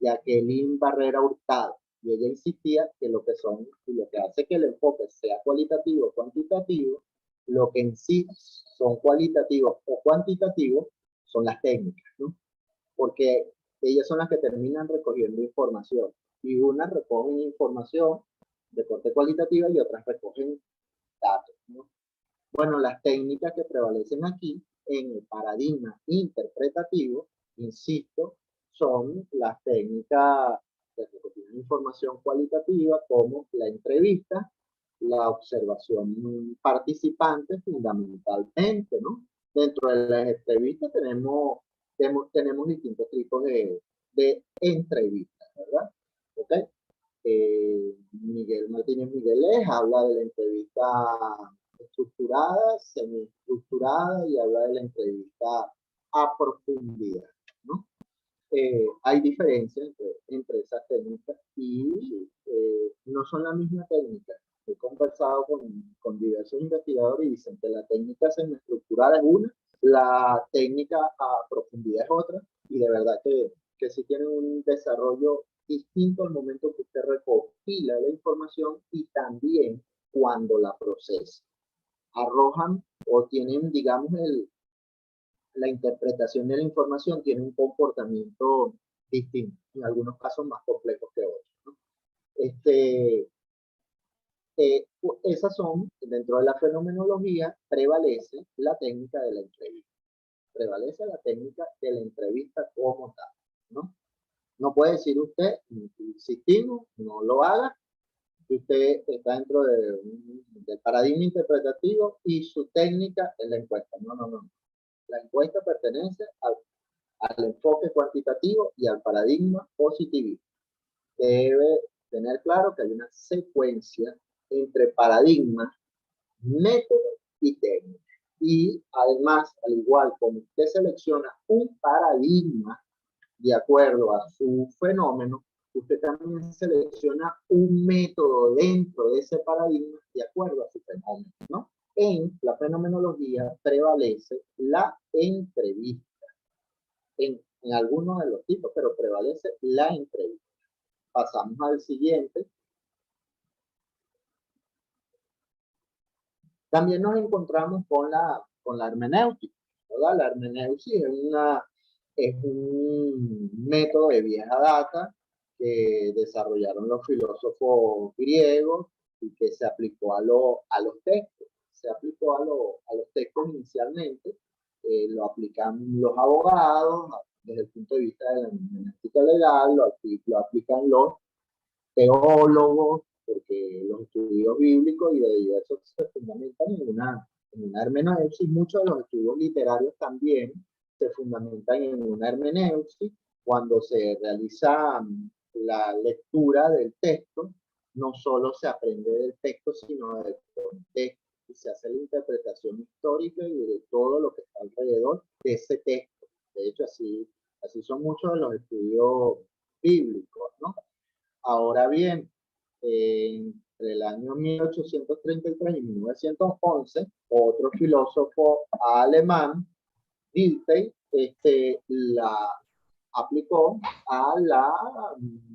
Jacqueline Barrera Hurtado. Y ella insistía que lo que son, y lo que hace que el enfoque sea cualitativo o cuantitativo, lo que en sí son cualitativos o cuantitativos son las técnicas, ¿no? Porque ellas son las que terminan recogiendo información. Y unas recogen información de corte cualitativa y otras recogen datos, ¿no? Bueno, las técnicas que prevalecen aquí en el paradigma interpretativo, insisto, son las técnicas de recopilar información cualitativa como la entrevista, la observación participante fundamentalmente, ¿no? Dentro de las entrevistas tenemos distintos tipos de entrevistas, ¿verdad? ¿Ok? Miguel Martínez Miguelés habla de la entrevista estructurada, semiestructurada y habla de la entrevista a profundidad, ¿no? Hay diferencias entre esas técnicas y no son la misma técnica. He conversado con diversos investigadores y dicen que la técnica semiestructurada es una, la técnica a profundidad es otra, y de verdad que sí tienen un desarrollo distinto al momento que usted recopila la información y también cuando la procesa. Arrojan o tienen, digamos, la interpretación de la información tiene un comportamiento distinto, en algunos casos más complejos que otros, ¿no? Esas son, dentro de la fenomenología, prevalece la técnica de la entrevista. Prevalece la técnica de la entrevista como tal, ¿no? No puede decir usted, insistimos, no lo haga, que usted está dentro del paradigma interpretativo y su técnica es la encuesta. No, no, no. La encuesta pertenece al enfoque cuantitativo y al paradigma positivista. Debe tener claro que hay una secuencia entre paradigma, método y técnica. Y además, al igual como usted selecciona un paradigma de acuerdo a su fenómeno, usted también selecciona un método dentro de ese paradigma de acuerdo a su fenómeno, ¿no? En la fenomenología prevalece la entrevista, en algunos de los tipos, pero prevalece la entrevista. Pasamos al siguiente. También nos encontramos con la hermenéutica, ¿verdad? La hermenéutica es un método de vieja data que desarrollaron los filósofos griegos y que se aplicó a los textos. Se aplicó a los textos inicialmente, lo aplican los abogados desde el punto de vista de la hermenéutica legal, lo aplican los teólogos, porque los estudios bíblicos y de diversos se fundamentan en una hermeneusis. Muchos de los estudios literarios también se fundamentan en una hermeneusis. Cuando se realiza la lectura del texto, no solo se aprende del texto, sino del contexto, y se hace la interpretación histórica y de todo lo que está alrededor de ese texto. De hecho, así son muchos de los estudios bíblicos, ¿no? Ahora bien, entre el año 1833 y 1911, otro filósofo alemán, Dilthey, la aplicó a la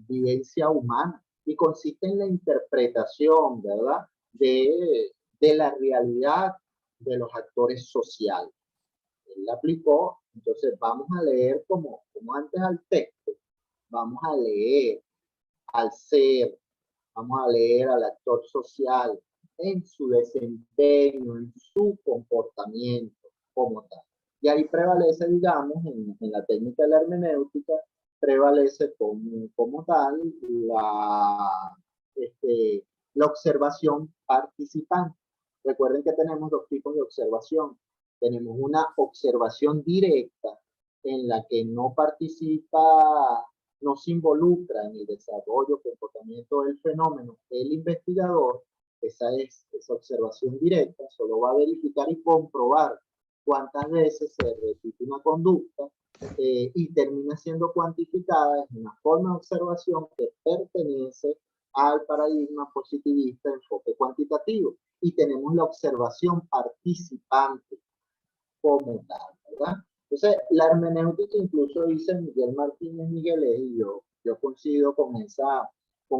vivencia humana y consiste en la interpretación, ¿verdad?, de la realidad de los actores sociales. Él la aplicó, entonces vamos a leer como antes al texto, vamos a leer al ser, vamos a leer al actor social en su desempeño, en su comportamiento como tal. Y ahí prevalece, digamos, en la técnica de la hermenéutica, prevalece como tal la observación participante. Recuerden que tenemos dos tipos de observación. Tenemos una observación directa en la que no participa, no se involucra en el desarrollo, comportamiento del fenómeno el investigador. Esa observación directa, solo va a verificar y comprobar cuántas veces se repite una conducta y termina siendo cuantificada, es una forma de observación que pertenece al paradigma positivista de enfoque cuantitativo. Y tenemos la observación participante como tal, ¿verdad? Entonces, la hermenéutica incluso dice Miguel Martínez Migueles, y yo coincido con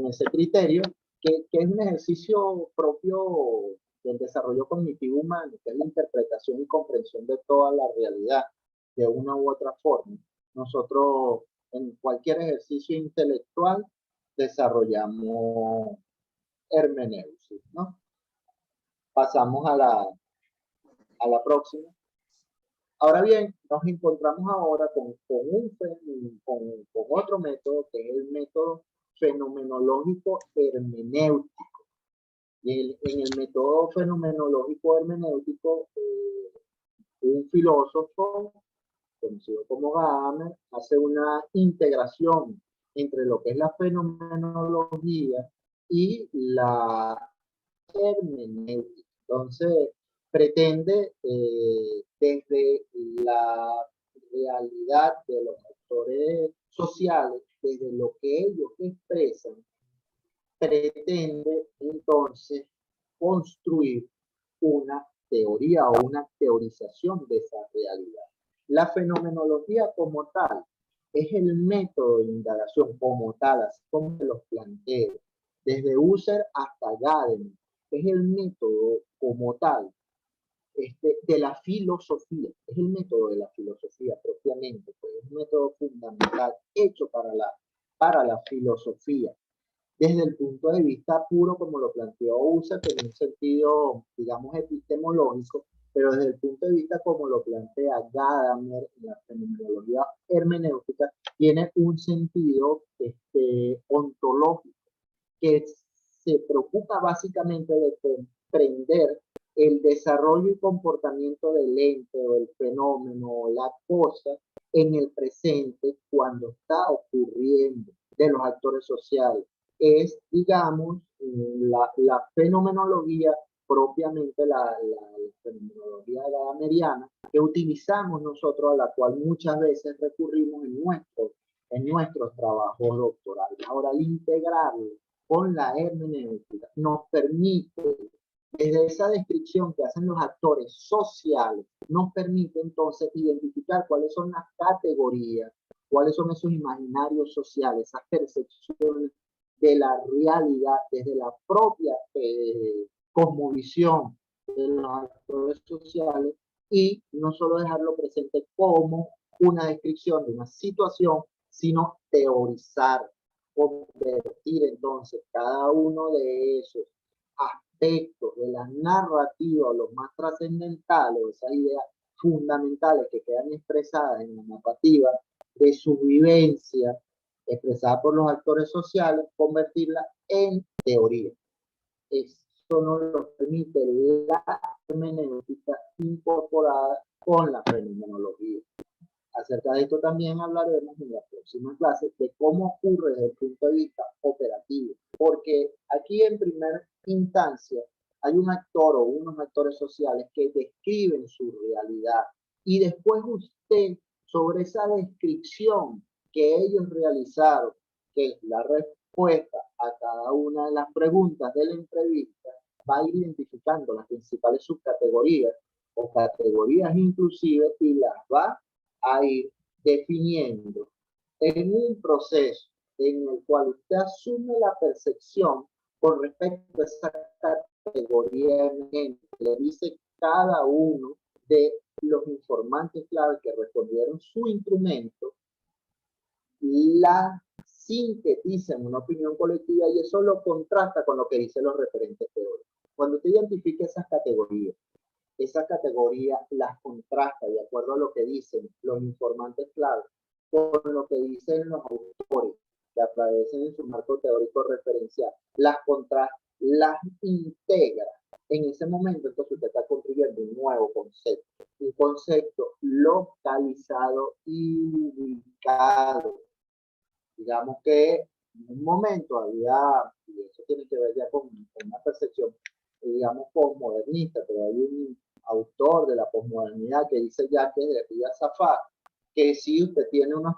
ese criterio, que es un ejercicio propio del desarrollo cognitivo humano, que es la interpretación y comprensión de toda la realidad de una u otra forma. Nosotros en cualquier ejercicio intelectual desarrollamos hermenéutica, ¿no? Pasamos a la próxima. Ahora bien, nos encontramos ahora con otro método, que es el método fenomenológico hermenéutico. Y en el método fenomenológico hermenéutico, un filósofo conocido como Gadamer hace una integración entre lo que es la fenomenología y la hermenéutica. Entonces, pretende desde la realidad de los actores sociales, desde lo que ellos expresan, pretende entonces construir una teoría o una teorización de esa realidad. La fenomenología como tal es el método de indagación como tal, así como los planteo, desde Husserl hasta Gadamer, es el método como tal de la filosofía, es el método de la filosofía propiamente, pues es un método fundamental hecho para la filosofía, desde el punto de vista puro, como lo planteó Husserl, en un sentido, digamos, epistemológico, pero desde el punto de vista como lo plantea Gadamer en la fenomenología hermenéutica, tiene un sentido ontológico, que se preocupa básicamente de comprender el desarrollo y comportamiento del ente o el fenómeno o la cosa en el presente cuando está ocurriendo, de los actores sociales. Es, digamos, la fenomenología propiamente la fenomenología gadameriana que utilizamos nosotros, a la cual muchas veces recurrimos en nuestros trabajos doctorales. Ahora, al integrarlo con la hermenéutica nos permite, desde esa descripción que hacen los actores sociales, nos permite entonces identificar cuáles son las categorías, cuáles son esos imaginarios sociales, esas percepciones de la realidad desde la propia cosmovisión de los actores sociales, y no solo dejarlo presente como una descripción de una situación, sino teorizar, convertir entonces cada uno de esos aspectos de la narrativa, los más trascendentales, esas ideas fundamentales que quedan expresadas en la narrativa de su vivencia, expresada por los actores sociales, convertirla en teoría. Esto nos lo permite la hermenéutica incorporada con la fenomenología. Acerca de esto también hablaremos en la próxima clase, de cómo ocurre desde el punto de vista operativo, porque aquí en primera instancia hay un actor o unos actores sociales que describen su realidad, y después usted, sobre esa descripción que ellos realizaron, que es la respuesta a cada una de las preguntas de la entrevista, va a ir identificando las principales subcategorías o categorías inclusive, y las va a ir definiendo en un proceso en el cual usted asume la percepción con respecto a esa categoría emergente, le dice cada uno de los informantes clave que respondieron su instrumento, la sintetiza en una opinión colectiva, y eso lo contrasta con lo que dicen los referentes teóricos. Cuando usted identifica esas categorías las contrasta de acuerdo a lo que dicen los informantes clave con lo que dicen los autores que aparecen en su marco teórico referencial, las contrasta, las integra. En ese momento, entonces, usted está construyendo un nuevo concepto, un concepto localizado y ubicado. Digamos que en un momento había, y eso tiene que ver ya con una percepción, digamos, postmodernista, pero autor de la posmodernidad, que dice Jacques Derrida Safar, que si usted tiene unas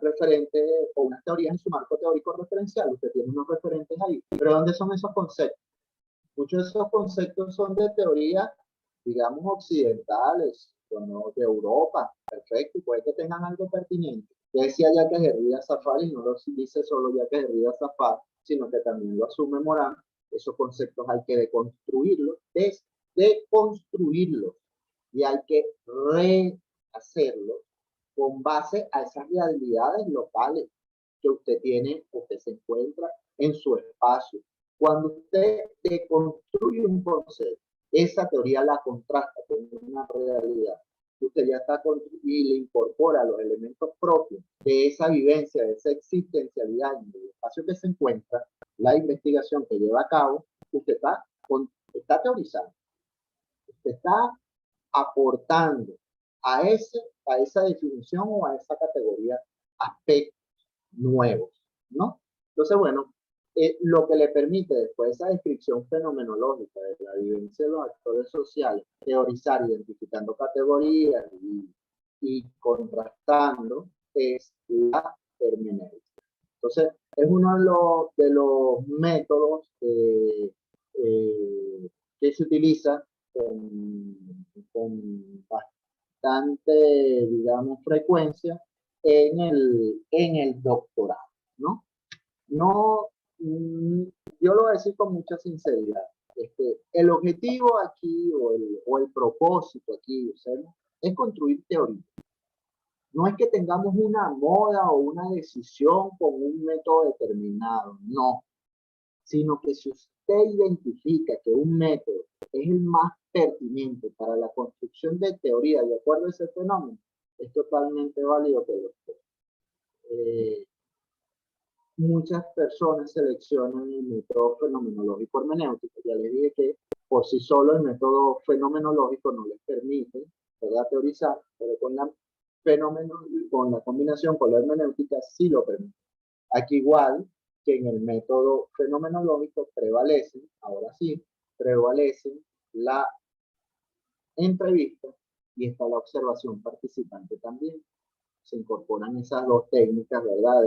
referentes o unas teorías en su marco teórico referencial, usted tiene unos referentes ahí. Pero ¿dónde son esos conceptos? Muchos de esos conceptos son de teoría, digamos, occidentales, bueno, de Europa, perfecto, y puede que tengan algo pertinente. Ya decía Jacques Derrida Safar, y no lo dice solo Jacques Derrida Safar, sino que también lo asume Morán. Esos conceptos hay que deconstruirlos, deconstruirlos, y hay que rehacerlos con base a esas realidades locales que usted tiene, usted se encuentra en su espacio. Cuando usted deconstruye un concepto, esa teoría la contrasta con una realidad. Usted ya está y le incorpora los elementos propios de esa vivencia, de esa existencialidad en el espacio que se encuentra, la investigación que lleva a cabo, usted está teorizando, usted está aportando a esa definición o a esa categoría aspectos nuevos, ¿no? Entonces, bueno, lo que le permite después esa descripción fenomenológica de la vivencia de los actores sociales, teorizar identificando categorías y contrastando, es la hermenéutica. Entonces, es uno de los métodos que se utiliza con bastante, digamos, frecuencia en el doctorado, ¿no? No, yo lo voy a decir con mucha sinceridad. El objetivo aquí o el propósito aquí, ¿sabes?, es construir teoría. No es que tengamos una moda o una decisión con un método determinado, no. Sino que si usted identifica que un método es el más pertinente para la construcción de teoría de acuerdo a ese fenómeno, es totalmente válido que lo esté. Muchas personas seleccionan el método fenomenológico hermenéutico. Ya les dije que por sí solo el método fenomenológico no les permite, ¿verdad?, teorizar, pero con la combinación con la hermenéutica sí lo permite. Aquí igual que en el método fenomenológico prevalecen, ahora sí, prevalecen la entrevista y está la observación participante también. Se incorporan esas dos técnicas, ¿verdad?,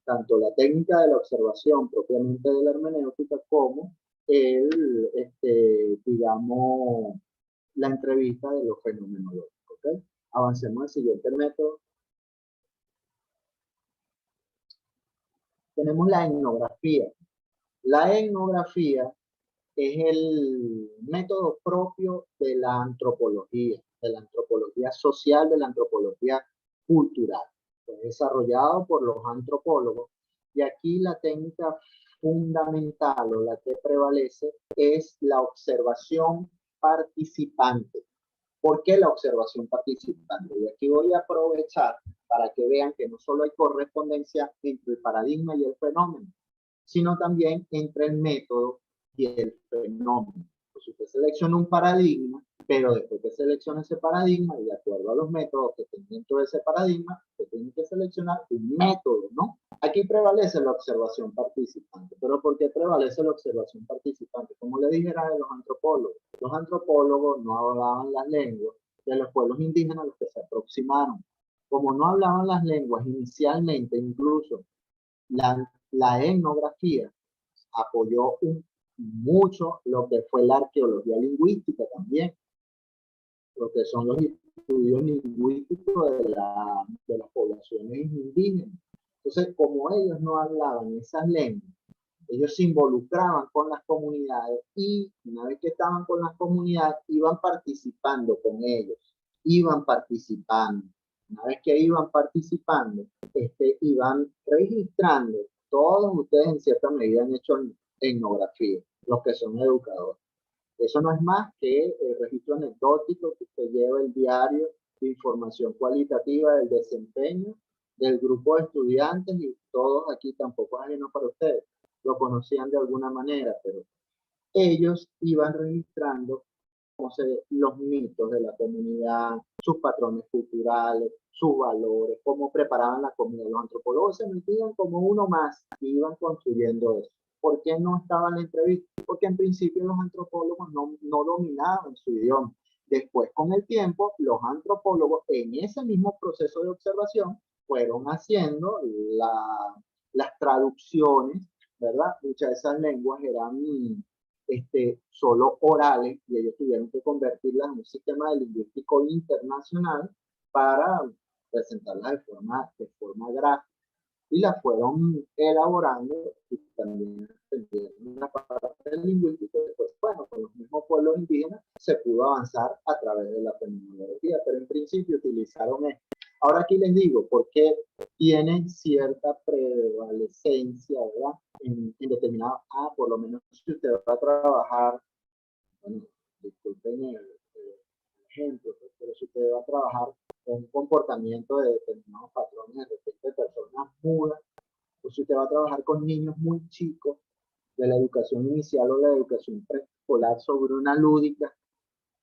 tanto la técnica de la observación propiamente de la hermenéutica como digamos, la entrevista de lo fenomenológico. ¿Okay? Avancemos al siguiente método. Tenemos la etnografía. La etnografía es el método propio de la antropología social, de la antropología cultural. Fue desarrollado por los antropólogos y aquí la técnica fundamental o la que prevalece es la observación participante. ¿Por qué la observación participante? Y aquí voy a aprovechar para que vean que no solo hay correspondencia entre el paradigma y el fenómeno, sino también entre el método y el fenómeno. Pues usted selecciona un paradigma, pero después que selecciona ese paradigma, y de acuerdo a los métodos que estén dentro de ese paradigma, usted tiene que seleccionar un método, ¿no? Aquí prevalece la observación participante. ¿Pero por qué prevalece la observación participante? Como le dijera de los antropólogos no hablaban las lenguas de los pueblos indígenas a los que se aproximaron. Como no hablaban las lenguas inicialmente, incluso la etnografía apoyó mucho lo que fue la arqueología lingüística también, lo que son los estudios lingüísticos de las poblaciones indígenas. Entonces, como ellos no hablaban esas lenguas, ellos se involucraban con las comunidades y una vez que estaban con las comunidades, iban participando con ellos, iban participando. Una vez que iban participando, iban registrando. Todos ustedes en cierta medida han hecho etnografía, los que son educadores. Eso no es más que el registro anecdótico que usted lleva el diario de información cualitativa del desempeño del grupo de estudiantes, y todos aquí tampoco es ajeno para ustedes, lo conocían de alguna manera, pero ellos iban registrando los mitos de la comunidad, sus patrones culturales, sus valores, cómo preparaban la comida. Los antropólogos se metían como uno más y iban construyendo eso. ¿por qué no estaba en la entrevista? Porque en principio los antropólogos no dominaban su idioma. Después, con el tiempo, los antropólogos en ese mismo proceso de observación fueron haciendo las traducciones, ¿verdad? Muchas de esas lenguas eran solo orales y ellos tuvieron que convertirlas en un sistema de lingüístico internacional para presentarlas de forma gráfica y las fueron elaborando y también la parte del lingüístico. Después, bueno, con los mismos pueblos indígenas se pudo avanzar a través de la fenomenología, pero en principio utilizaron esto. Ahora aquí les digo, porque tienen cierta prevalecencia, ¿verdad? En determinado, por lo menos si usted va a trabajar, bueno, disculpen el ejemplo, pero si usted va a trabajar con un comportamiento de determinados patrones de repente de personas mudas, o si usted va a trabajar con niños muy chicos de la educación inicial o la educación preescolar sobre una lúdica,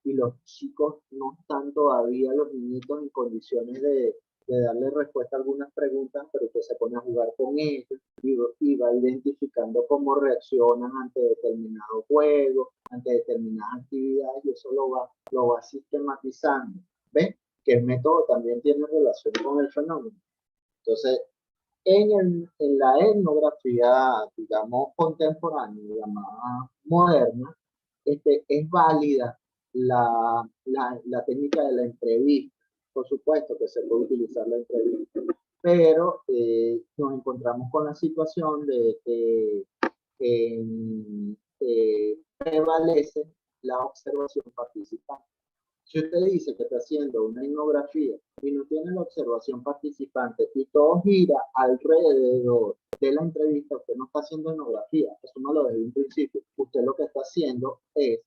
y los chicos no están todavía, los niñitos, en condiciones de darle respuesta a algunas preguntas, pero usted se pone a jugar con ellos y va identificando cómo reaccionan ante determinado juego, ante determinadas actividades, y eso lo va sistematizando. ¿Ven? Que el método también tiene relación con el fenómeno. Entonces, en la etnografía, digamos, contemporánea, llamada moderna, es válida la técnica de la entrevista. Por supuesto que se puede utilizar la entrevista, pero nos encontramos con la situación de que prevalece la observación participante. Si usted dice que está haciendo una etnografía y no tiene la observación participante y todo gira alrededor de la entrevista, usted no está haciendo etnografía, eso no lo desde un principio. Usted lo que está haciendo es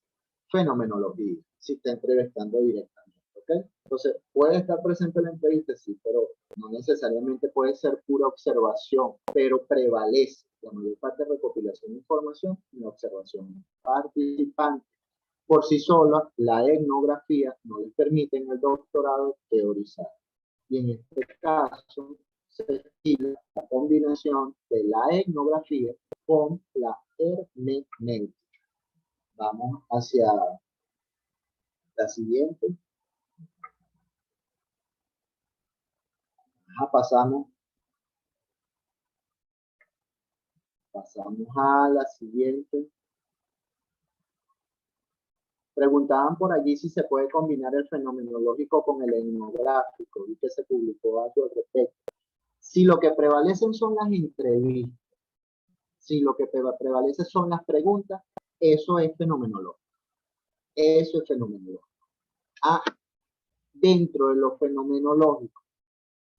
fenomenología, si está entrevistando directamente, ¿ok? Entonces, puede estar presente en la entrevista, sí, pero no necesariamente puede ser pura observación, pero prevalece la mayor parte de recopilación de información y la observación participante. Por sí sola, la etnografía no le permite en el doctorado teorizar. Y en este caso, se estila la combinación de la etnografía con la hermenéutica. Vamos hacia la siguiente. Pasamos a la siguiente. Preguntaban por allí si se puede combinar el fenomenológico con el etnográfico y que se publicó algo al respecto. Si lo que prevalecen son las entrevistas, si lo que prevalece son las preguntas, eso es fenomenológico. Eso es fenomenológico. Dentro de lo fenomenológico,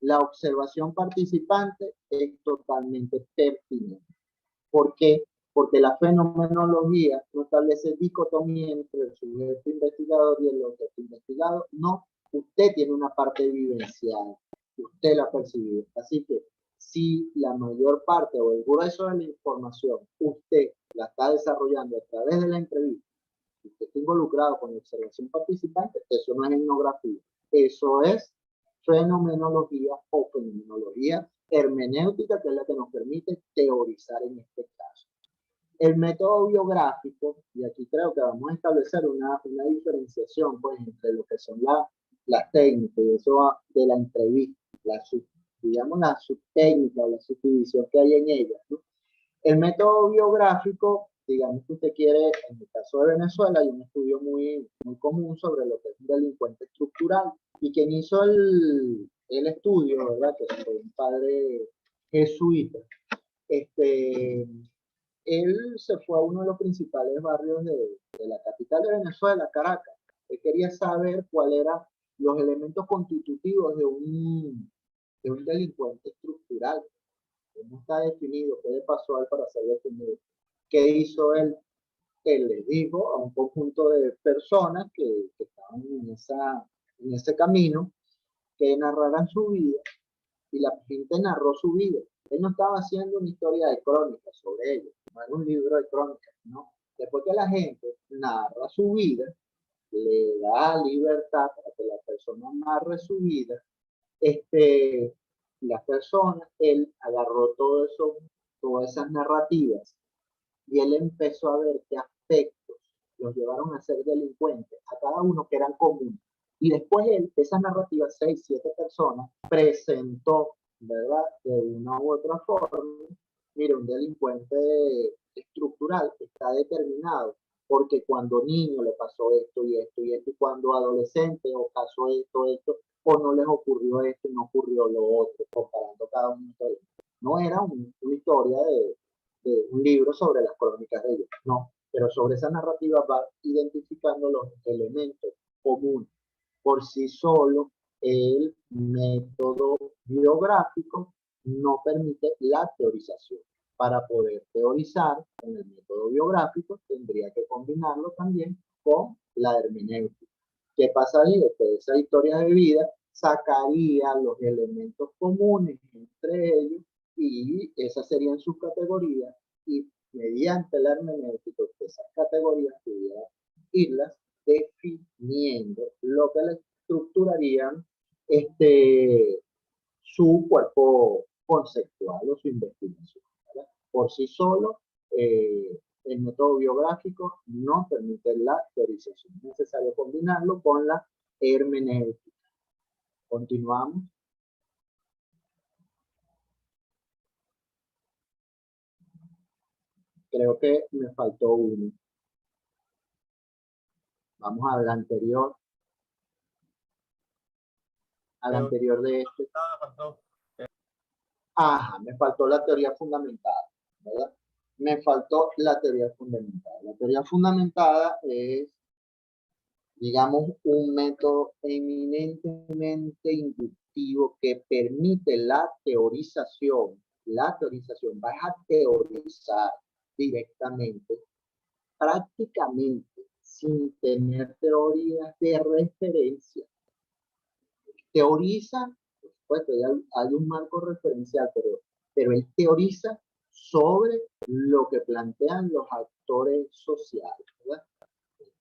la observación participante es totalmente pertinente. ¿Por qué? Porque la fenomenología no establece dicotomía entre el sujeto investigador y el objeto investigado. No, usted tiene una parte vivencial, usted la percibe. Así que si la mayor parte o el grueso de la información usted la está desarrollando a través de la entrevista, usted está involucrado con la observación participante, eso no es etnografía, eso es fenomenología o fenomenología hermenéutica, que es la que nos permite teorizar en este caso. El método biográfico, y aquí creo que vamos a establecer una diferenciación pues, entre lo que son las técnicas y eso de la entrevista, digamos la subtécnica o la subdivisión que hay en ella, ¿no? El método biográfico, digamos que usted quiere, en el caso de Venezuela, hay un estudio muy común sobre lo que es un delincuente estructural, y quien hizo el estudio, ¿verdad? Que fue un padre jesuita, él se fue a uno de los principales barrios de la capital de Venezuela, Caracas. Él quería saber cuáles eran los elementos constitutivos de un delincuente estructural. ¿Cómo está definido? ¿Qué le pasó a él para ser definido? ¿Qué hizo él? Él le dijo a un conjunto de personas que estaban en ese camino que narraran su vida, y la gente narró su vida. Él no estaba haciendo una historia de crónicas sobre ellos, no era un libro de crónicas, ¿no? Después que la gente narra su vida, le da libertad para que la persona narre su vida, las personas, él agarró todo eso, todas esas narrativas y él empezó a ver qué aspectos los llevaron a ser delincuentes, a cada uno que eran comunes. Y después él, esa narrativa, 6, 7 personas, presentó, ¿verdad? De una u otra forma, mire, un delincuente estructural está determinado porque cuando niño le pasó esto y esto y esto, y cuando adolescente o pasó esto, o no les ocurrió esto y no ocurrió lo otro, comparando cada uno de ellos. No era una historia de un libro sobre las crónicas de ellos, no, pero sobre esa narrativa va identificando los elementos comunes. Por sí solo, el método biográfico no permite la teorización. Para poder teorizar con el método biográfico, tendría que combinarlo también con la hermenéutica. ¿Qué pasaría? Después de esa historia de vida, sacaría los elementos comunes entre ellos y esas serían sus categorías y mediante la hermenéutica de esas categorías pudiera irlas definiendo lo que le estructurarían su cuerpo conceptual o su investigación. ¿Verdad? Por sí solo, el método biográfico no permite la teorización. Es necesario combinarlo con la hermenéutica. Continuamos. Creo que me faltó uno. Vamos a la anterior. A la anterior de este. Ajá, me faltó la teoría fundamentada, ¿verdad? Me faltó la teoría fundamentada. La teoría fundamentada es, digamos, un método eminentemente inductivo que permite la teorización. La teorización, vas a teorizar directamente, prácticamente sin tener teorías de referencia. Teoriza, por supuesto, hay un marco referencial, pero él teoriza sobre lo que plantean los actores sociales, ¿verdad?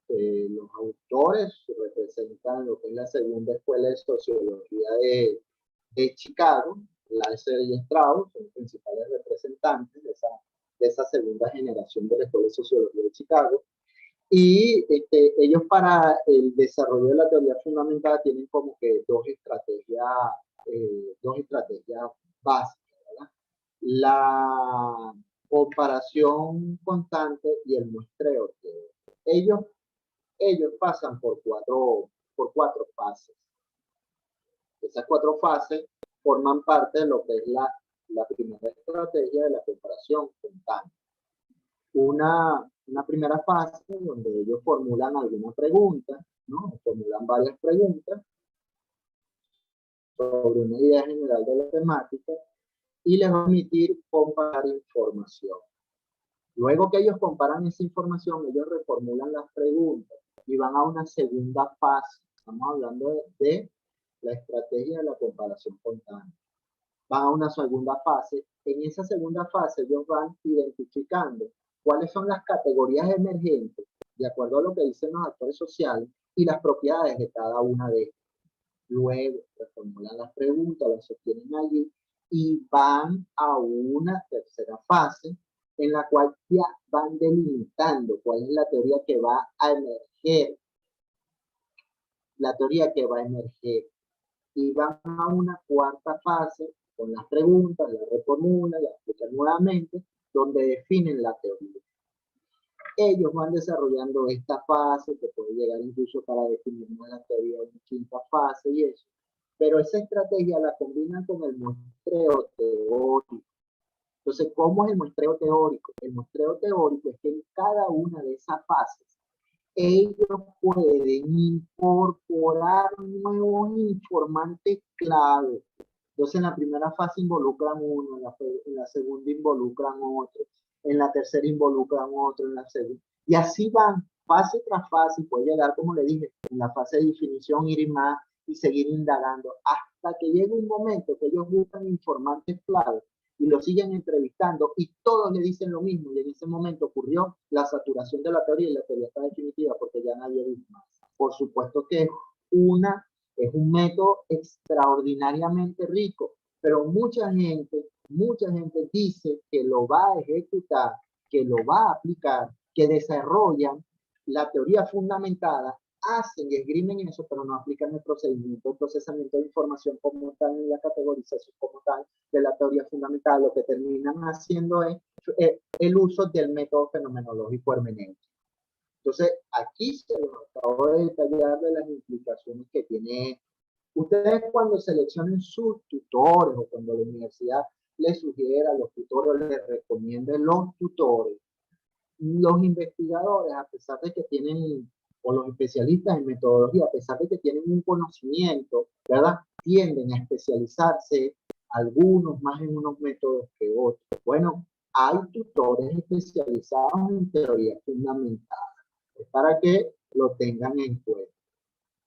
Los autores representan lo que es la segunda escuela de sociología de Chicago, la S.R. Strauss, son los principales representantes de esa segunda generación de la escuela de sociología de Chicago. Y ellos para el desarrollo de la teoría fundamental tienen como que dos estrategias básicas, ¿verdad? La comparación constante y el muestreo. Ellos pasan por cuatro fases. Esas 4 fases forman parte de lo que es la primera estrategia de la comparación constante. Una primera fase donde ellos formulan alguna pregunta, ¿no? Formulan varias preguntas sobre una idea general de la temática y les va a permitir comparar información. Luego que ellos comparan esa información, ellos reformulan las preguntas y van a una segunda fase. Estamos hablando de la estrategia de la comparación constante. Van a una segunda fase. En esa segunda fase ellos van identificando cuáles son las categorías emergentes, de acuerdo a lo que dicen los actores sociales, y las propiedades de cada una de estas. Luego reformulan las preguntas, las sostienen allí, y van a una tercera fase, en la cual ya van delimitando cuál es la teoría que va a emerger. La teoría que va a emerger. Y van a una cuarta fase, con las preguntas, las reformulan, las explican nuevamente, donde definen la teoría. Ellos van desarrollando esta fase, que puede llegar incluso para definir la teoría de una quinta fase y eso. Pero esa estrategia la combinan con el muestreo teórico. Entonces, ¿cómo es el muestreo teórico? El muestreo teórico es que en cada una de esas fases ellos pueden incorporar nuevos informantes clave. Entonces, en la primera fase involucran uno, en la segunda involucran otro, en la tercera involucran otro, en la segunda. Y así van, fase tras fase, y puede llegar, como le dije, en la fase de definición, ir más y seguir indagando, hasta que llegue un momento que ellos buscan informantes clave y lo siguen entrevistando y todos le dicen lo mismo, y en ese momento ocurrió la saturación de la teoría y la teoría está definitiva porque ya nadie dice más. Por supuesto que es un método extraordinariamente rico, pero mucha gente dice que lo va a ejecutar que lo va a aplicar, que desarrollan la teoría fundamentada, hacen y esgrimen eso, pero no aplican el procedimiento, el procesamiento de información como tal, ni la categorización como tal de la teoría fundamental. Lo que terminan haciendo es el uso del método fenomenológico hermenéutico. Entonces, aquí se los acabo de detallar de las implicaciones que tiene. Ustedes cuando seleccionen sus tutores o cuando la universidad les sugiera a los tutores o les recomiende los tutores, los investigadores, a pesar de que tienen, o los especialistas en metodología, a pesar de que tienen un conocimiento, ¿verdad? Tienden a especializarse algunos más en unos métodos que otros. Bueno, hay tutores especializados en teoría fundamental, para que lo tengan en cuenta,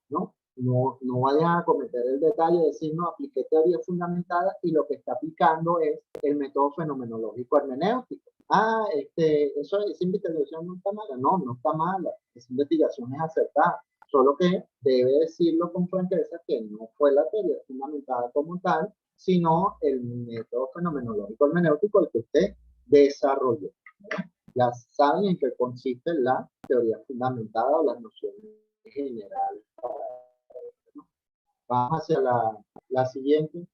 ¿no? No vayan a cometer el detalle de decir, no, apliqué teoría fundamentada y lo que está aplicando es el método fenomenológico hermenéutico. Ah, esa investigación no está mala. No, no está mala. Esa investigación es acertada. Solo que debe decirlo con franqueza que no fue la teoría fundamentada como tal, sino el método fenomenológico hermenéutico el que usted desarrolló, ¿verdad? Ya saben en qué consiste la teoría fundamentada o las nociones generales. Vamos hacia la siguiente.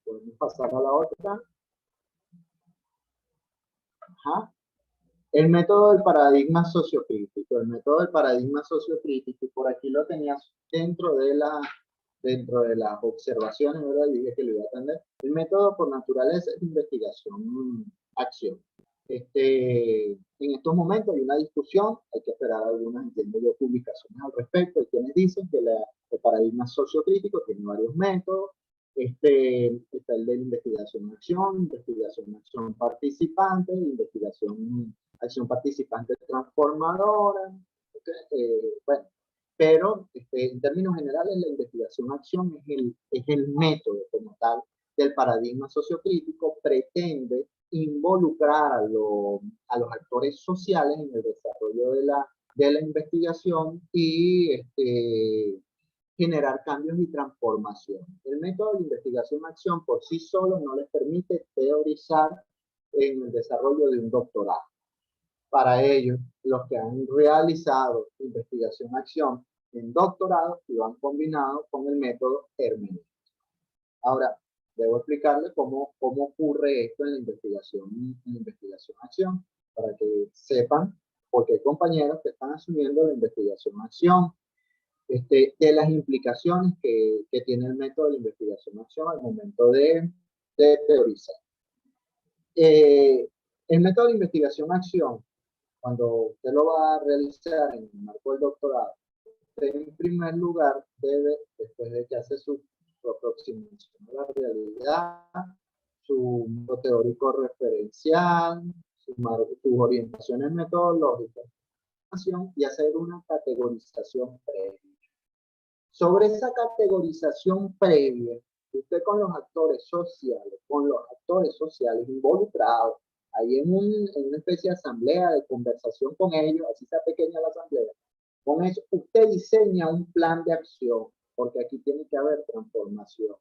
Podemos pasar a la otra. Ajá. El método del paradigma sociocrítico. El método del paradigma sociocrítico, por aquí lo tenías dentro de las observaciones, ¿verdad? Y dije que lo iba a atender. El método por naturaleza es investigación-acción. En estos momentos hay una discusión, hay que esperar algunas, entiendo yo, publicaciones al respecto. Hay quienes dicen que el paradigma sociocrítico tiene varios métodos. Está el de investigación-acción, investigación-acción participante, investigación-acción participante transformadora. Bueno, pero en términos generales la investigación-acción es el método como tal del paradigma sociocrítico. Pretende involucrar a los actores sociales en el desarrollo de la investigación y generar cambios y transformación. El método de investigación-acción por sí solo no les permite teorizar en el desarrollo de un doctorado. Para ello, los que han realizado investigación-acción en doctorado lo han combinado con el método hermenéutico. Ahora, debo explicarles cómo ocurre esto en la investigación-acción, para que sepan, porque hay compañeros que están asumiendo la investigación-acción, de las implicaciones que tiene el método de investigación-acción al momento de teorizar. El método de investigación-acción, cuando usted lo va a realizar en el marco del doctorado, usted en primer lugar debe, después de que hace su aproximación a la realidad, su método teórico referencial, sus orientaciones metodológicas, y hacer una categorización previa. Sobre esa categorización previa, usted con los actores sociales involucrados, ahí en una especie de asamblea, de conversación con ellos, así sea pequeña la asamblea, con eso usted diseña un plan de acción, porque aquí tiene que haber transformación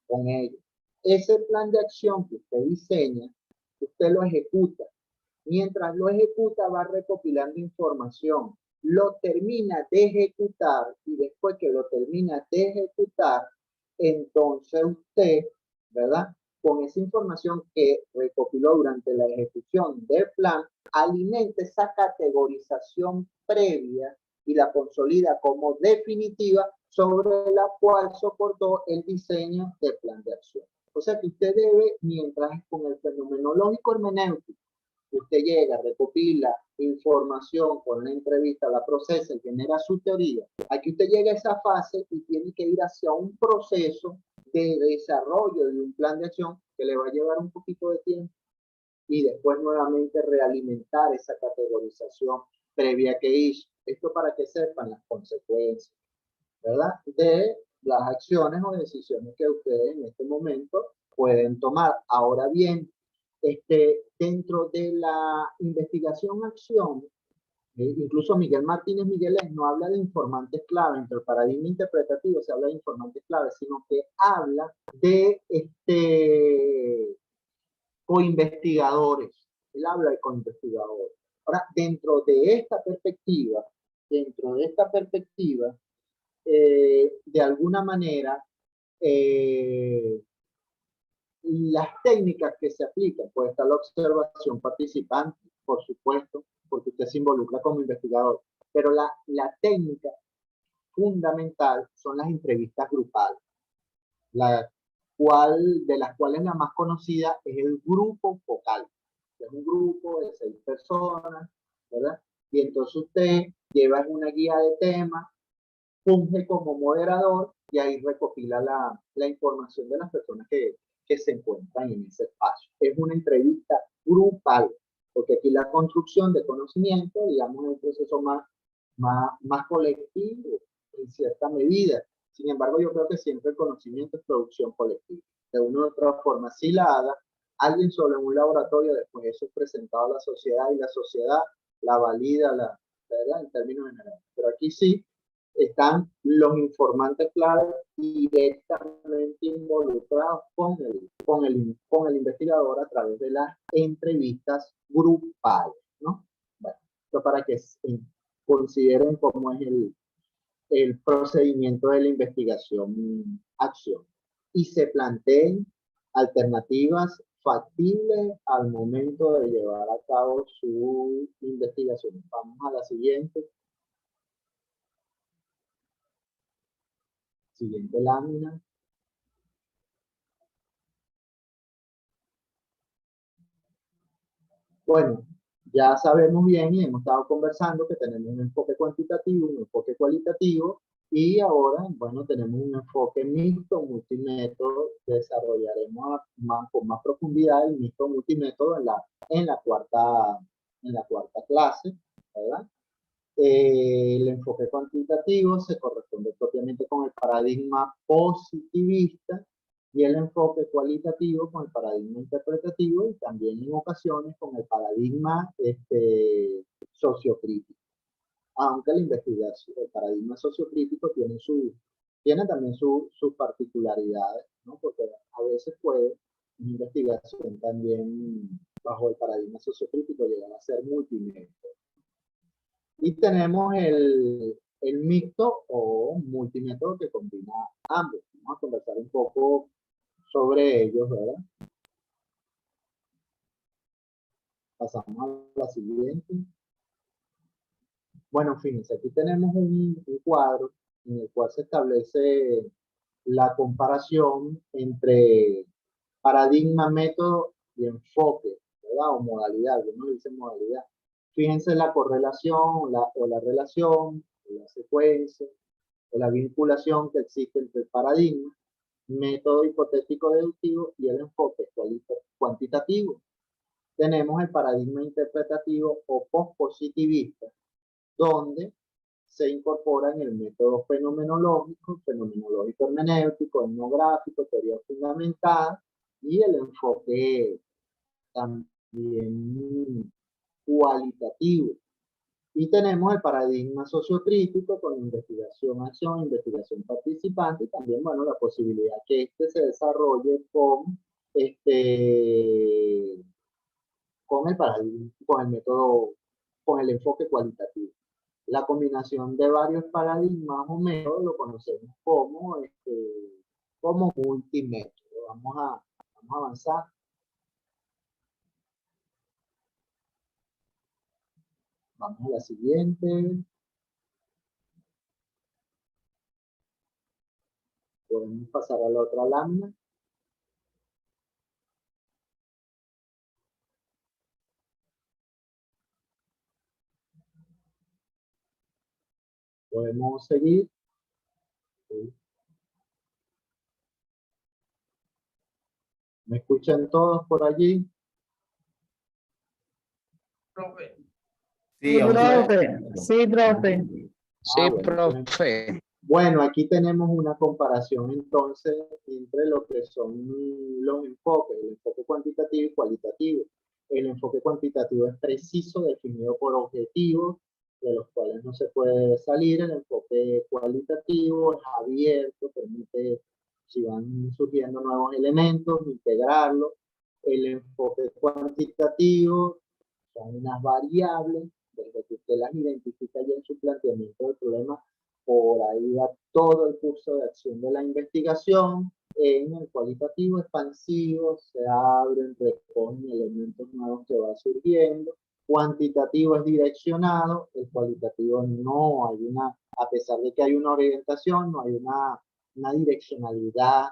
con ellos. Ese plan de acción que usted diseña, usted lo ejecuta. Mientras lo ejecuta, va recopilando información. Lo termina de ejecutar y después que lo termina de ejecutar, entonces usted, ¿verdad? Con esa información que recopiló durante la ejecución del plan, alimenta esa categorización previa y la consolida como definitiva sobre la cual soportó el diseño del plan de acción. O sea que usted debe, mientras con el fenomenológico hermenéutico, usted llega, recopila información con la entrevista, la procesa y genera su teoría. Aquí usted llega a esa fase y tiene que ir hacia un proceso de desarrollo de un plan de acción que le va a llevar un poquito de tiempo y después nuevamente realimentar esa categorización previa que hizo. Esto para que sepan las consecuencias, ¿verdad? De las acciones o decisiones que ustedes en este momento pueden tomar. Ahora bien, dentro de la investigación-acción, incluso Miguel Martínez Migueles no habla de informantes clave. Entre el paradigma interpretativo se habla de informantes clave, sino que habla de coinvestigadores. Él habla de coinvestigadores. Ahora, dentro de esta perspectiva, de alguna manera, las técnicas que se aplican, puede estar la observación participante, por supuesto, porque usted se involucra como investigador, pero la técnica fundamental son las entrevistas grupales, de las cuales la más conocida es el grupo focal. Es un grupo de 6 personas, ¿verdad? Y entonces usted lleva una guía de temas, funge como moderador y ahí recopila la información de las personas que se encuentran en ese espacio. Es una entrevista grupal, porque aquí la construcción de conocimiento, digamos, es un proceso más colectivo en cierta medida. Sin embargo, yo creo que siempre el conocimiento es producción colectiva. De una u otra forma, si la haga alguien solo en un laboratorio, después eso es presentado a la sociedad y la sociedad la valida, ¿verdad? En términos generales. Pero aquí sí están los informantes clave directamente involucrados con el investigador a través de las entrevistas grupales, ¿no? Bueno, esto para que consideren cómo es el procedimiento de la investigación-acción y se planteen alternativas factibles al momento de llevar a cabo su investigación. Vamos a la siguiente lámina. Bueno, ya sabemos bien y hemos estado conversando que tenemos un enfoque cuantitativo, un enfoque cualitativo y ahora, bueno, tenemos un enfoque mixto, multimétodo. Desarrollaremos con más profundidad el mixto multimétodo en la cuarta clase, ¿verdad? El enfoque cuantitativo se corresponde propiamente con el paradigma positivista y el enfoque cualitativo con el paradigma interpretativo y también en ocasiones con el paradigma sociocrítico. Aunque la investigación, el paradigma sociocrítico tiene también sus particularidades, ¿no? Porque a veces puede una investigación también bajo el paradigma sociocrítico llegar a ser multimétodo. Y tenemos el mixto o multimétodo que combina ambos. Vamos a conversar un poco sobre ellos, ¿verdad? Pasamos a la siguiente. Bueno, fíjense, aquí tenemos un cuadro en el cual se establece la comparación entre paradigma, método y enfoque, ¿verdad? O modalidad, uno le dice modalidad. Fíjense la correlación o la relación, o la secuencia, o la vinculación que existe entre el paradigma, método hipotético deductivo y el enfoque cuantitativo. Tenemos el paradigma interpretativo o postpositivista, donde se incorporan el método fenomenológico hermenéutico, etnográfico, teoría fundamental y el enfoque también cualitativo. Y tenemos el paradigma sociocrítico con investigación-acción, investigación participante y también, bueno, la posibilidad que se desarrolle con el paradigma, con el método, con el enfoque cualitativo. La combinación de varios paradigmas o métodos lo conocemos como multimétodo. Vamos a avanzar. Vamos a la siguiente. Podemos pasar a la otra lámina. Podemos seguir. ¿Me escuchan todos por allí? Profe. Sí, profe. Sí, profe. Sí, Bueno, profe. Bueno, aquí tenemos una comparación entonces entre lo que son los enfoques, el enfoque cuantitativo y cualitativo. El enfoque cuantitativo es preciso, definido por objetivos, de los cuales no se puede salir. El enfoque cualitativo es abierto, permite, si van surgiendo nuevos elementos, integrarlos. El enfoque cuantitativo son unas variables, desde que usted las identifica ya en su planteamiento del problema, por ahí va todo el curso de acción de la investigación. En el cualitativo expansivo se abren, recogen elementos nuevos que van surgiendo. Cuantitativo es direccionado, el cualitativo no hay una, a pesar de que hay una orientación, no hay una direccionalidad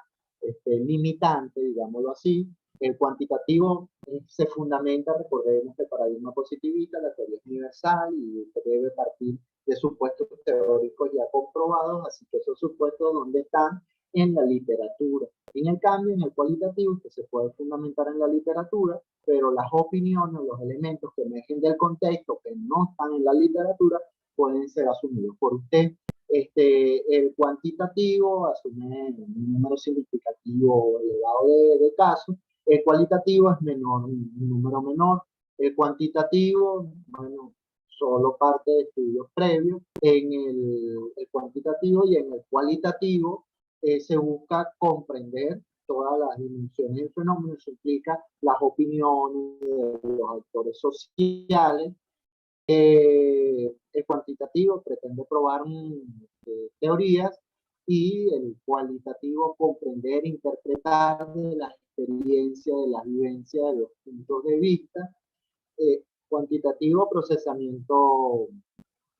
limitante, digámoslo así. El cuantitativo se fundamenta, recordemos que el paradigma positivista, la teoría es universal y debe partir de supuestos teóricos ya comprobados, así que esos supuestos, ¿dónde están? En la literatura. En el cambio, en el cualitativo, que se puede fundamentar en la literatura, pero las opiniones, los elementos que emergen del contexto, que no están en la literatura, pueden ser asumidos por usted. El cuantitativo asume un número significativo elevado de casos. El cualitativo es menor, un número menor. El cuantitativo, bueno, solo parte de estudios previos. En el cuantitativo y en el cualitativo se busca comprender todas las dimensiones del fenómeno. Eso implica las opiniones de los actores sociales. El cuantitativo pretende probar teorías y el cualitativo comprender, interpretar de la experiencia, de la vivencia, de los puntos de vista. Cuantitativo, procesamiento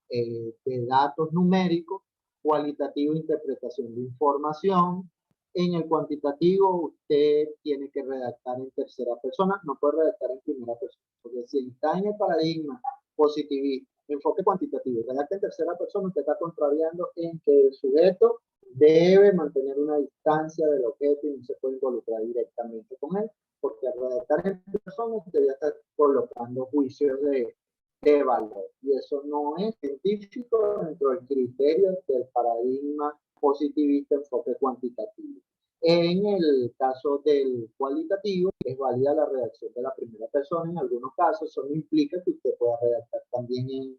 de datos numéricos. Cualitativo, interpretación de información. En el cuantitativo usted tiene que redactar en tercera persona, no puede redactar en primera persona, porque si está en el paradigma positivista, enfoque cuantitativo, redacta en tercera persona, usted está contrariando en que el sujeto debe mantener una distancia del objeto y no se puede involucrar directamente con él, porque al redactar en persona usted ya está colocando juicios de valor, y eso no es científico dentro del criterio del paradigma positivista enfoque cuantitativo. En el caso del cualitativo, es válida la redacción de la primera persona en algunos casos. Eso no implica que usted pueda redactar también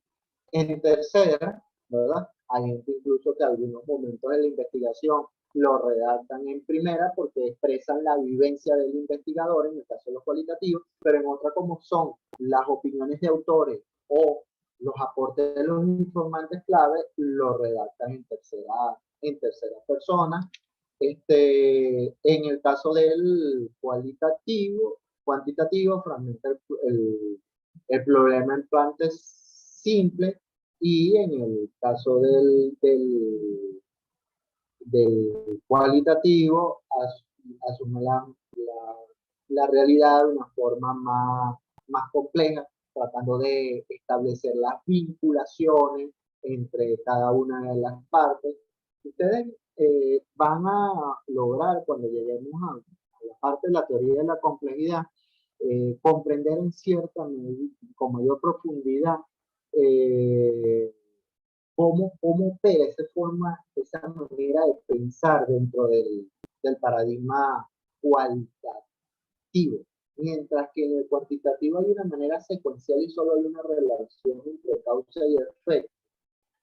en tercera, ¿verdad? Hay gente incluso que en algunos momentos de la investigación lo redactan en primera porque expresan la vivencia del investigador, en el caso de los cualitativos, pero en otra, como son las opiniones de autores o los aportes de los informantes clave, lo redactan en tercera persona. En el caso del cuantitativo fragmenta el problema en plantes simples, y en el caso del cualitativo asume la realidad de una forma más compleja, tratando de establecer las vinculaciones entre cada una de las partes. Ustedes van a lograr, cuando lleguemos a la parte de la teoría de la complejidad, comprender en cierta medida, con mayor profundidad, cómo opera esa manera de pensar dentro del paradigma cualitativo. Mientras que en el cuantitativo hay una manera secuencial y solo hay una relación entre causa y efecto.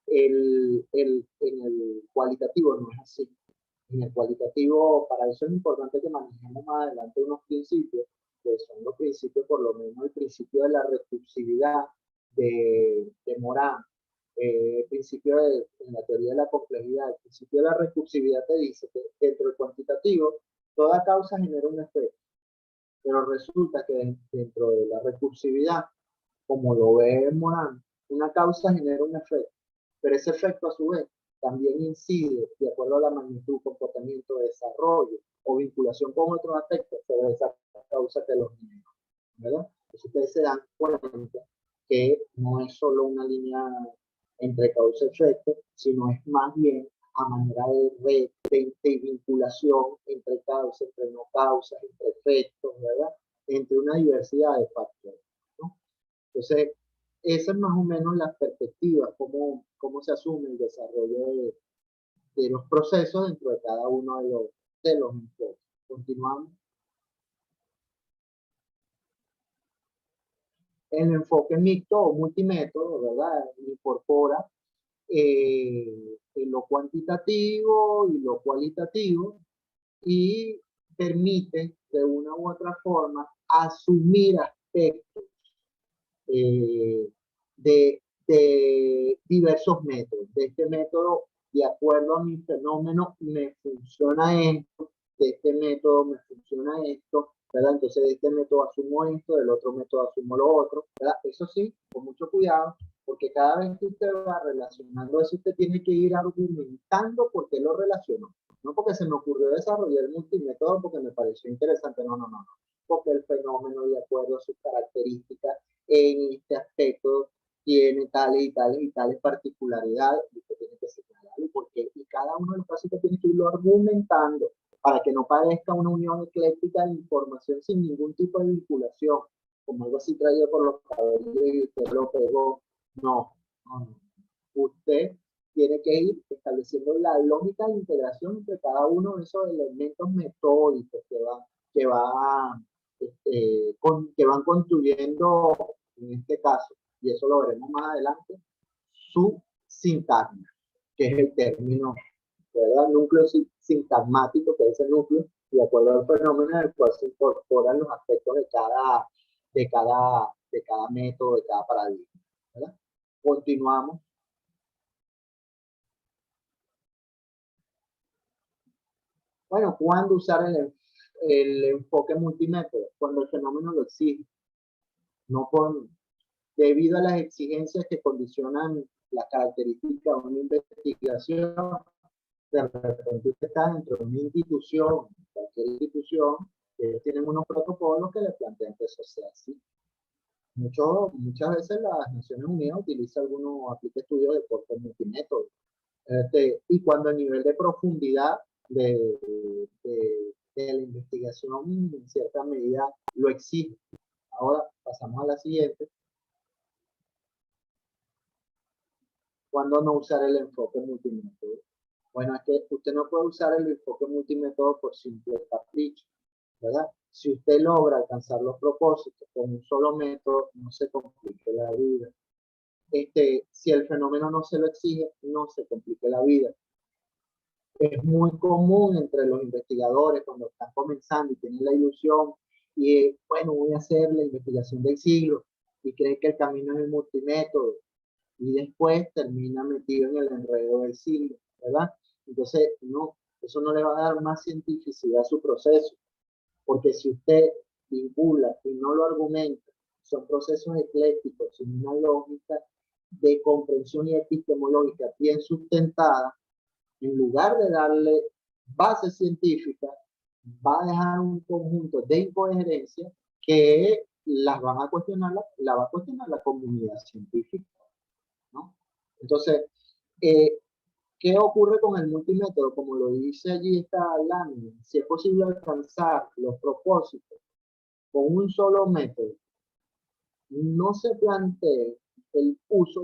En el cualitativo no es así. En el cualitativo, para eso es importante que manejemos más adelante unos principios, que son los principios, por lo menos el principio de la recursividad de Morán, el principio en la teoría de la complejidad, el principio de la recursividad te dice que dentro del cuantitativo toda causa genera un efecto, pero resulta que dentro de la recursividad, como lo ve Morán, una causa genera un efecto, pero ese efecto a su vez también incide de acuerdo a la magnitud, comportamiento, desarrollo o vinculación con otros aspectos sobre esa causa que los genera, ¿verdad? Entonces ustedes se dan cuenta que no es solo una línea entre causa y efecto, sino es más bien a manera de vinculación entre causas, entre no causas, entre efectos, ¿verdad? Entre una diversidad de factores, ¿no? Entonces, esa es más o menos la perspectiva, cómo se asume el desarrollo de los procesos dentro de cada uno de los enfoques. Continuamos. El enfoque mixto o multimétodo, ¿verdad? Incorpora lo cuantitativo y lo cualitativo, y permite de una u otra forma asumir aspectos de diversos métodos. De este método, de acuerdo a mi fenómeno, me funciona esto, de este método me funciona esto, ¿verdad? Entonces de este método asumo esto, del otro método asumo lo otro, ¿verdad? Eso sí, con mucho cuidado, porque cada vez que usted va relacionando eso, usted tiene que ir argumentando por qué lo relacionó. No porque se me ocurrió desarrollar el multimétodo porque me pareció interesante, no, no, no, no. Porque el fenómeno, de acuerdo a sus características, en este aspecto tiene tales y tales y tales particularidades, y usted tiene que señalarlo, porque y cada uno de los casos tiene que irlo argumentando para que no parezca una unión ecléctica de información sin ningún tipo de vinculación, como algo así traído por los cabellos y usted lo pegó. No, no, no. Usted tiene que ir estableciendo la lógica de integración entre cada uno de esos elementos metódicos que van construyendo, en este caso, y eso lo veremos más adelante, su sintagma, que es el término, ¿verdad? Núcleo sintagmático, que es el núcleo, de acuerdo al fenómeno en el cual se incorporan los aspectos de cada método, de cada paradigma, ¿verdad? Continuamos. Bueno, ¿cuándo usar el enfoque multimétodo? Cuando el fenómeno lo exige, no por, debido a las exigencias que condicionan las características de una investigación. De repente usted está dentro de una institución, cualquier institución, ellos tienen unos protocolos que le plantean que eso sea así. Muchas veces las Naciones Unidas utilizan aplica estudios de corte multimétodo. Y cuando el nivel de profundidad de la investigación en cierta medida lo exige. Ahora pasamos a la siguiente. ¿Cuándo no usar el enfoque multimétodo? Bueno, es que usted no puede usar el enfoque multimétodo por simple capricho, ¿verdad? Si usted logra alcanzar los propósitos con un solo método, no se complique la vida. Si el fenómeno no se lo exige, no se complique la vida. Es muy común entre los investigadores cuando están comenzando y tienen la ilusión y bueno, voy a hacer la investigación del siglo y creen que el camino es el multimétodo y después termina metido en el enredo del siglo, ¿verdad? Entonces, no, eso no le va a dar más cientificidad a su proceso, porque si usted vincula y no lo argumenta, son procesos eclécticos, sin una lógica de comprensión y epistemológica bien sustentada, en lugar de darle base científica, va a dejar un conjunto de incoherencias que la va a cuestionar la comunidad científica, ¿no? Entonces, ¿qué ocurre con el multimétodo? Como lo dice allí esta lámina, si es posible alcanzar los propósitos con un solo método, no se plantee el uso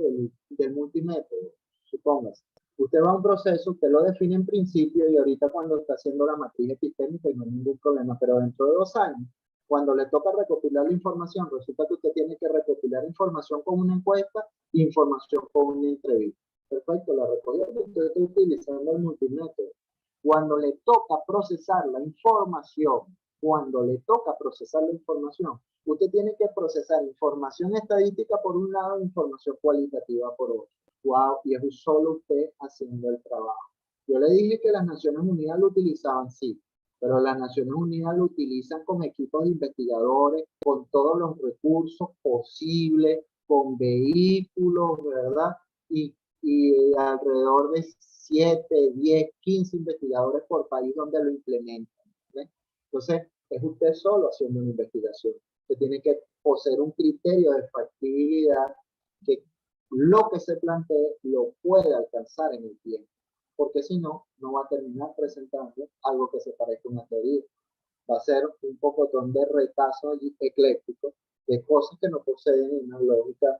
del multimétodo. Supóngase, usted va a un proceso, usted lo define en principio y ahorita cuando está haciendo la matriz epistémica no hay ningún problema, pero dentro de 2 años, cuando le toca recopilar la información, resulta que usted tiene que recopilar información con una encuesta e información con una entrevista. Perfecto, la recogió, usted está utilizando el multimétodo. Cuando le toca procesar la información, usted tiene que procesar información estadística por un lado e información cualitativa por otro. Wow, y es solo usted haciendo el trabajo. Yo le dije que las Naciones Unidas lo utilizaban, sí, pero las Naciones Unidas lo utilizan con equipos de investigadores, con todos los recursos posibles, con vehículos, ¿verdad? Y alrededor de 7, 10, 15 investigadores por país donde lo implementan, ¿sí? Entonces, es usted solo haciendo una investigación. Usted tiene que poseer un criterio de factibilidad que lo que se plantee lo puede alcanzar en el tiempo, porque si no, no va a terminar presentando algo que se parezca a una teoría. Va a ser un pocotón de retazos eclécticos de cosas que no poseen una lógica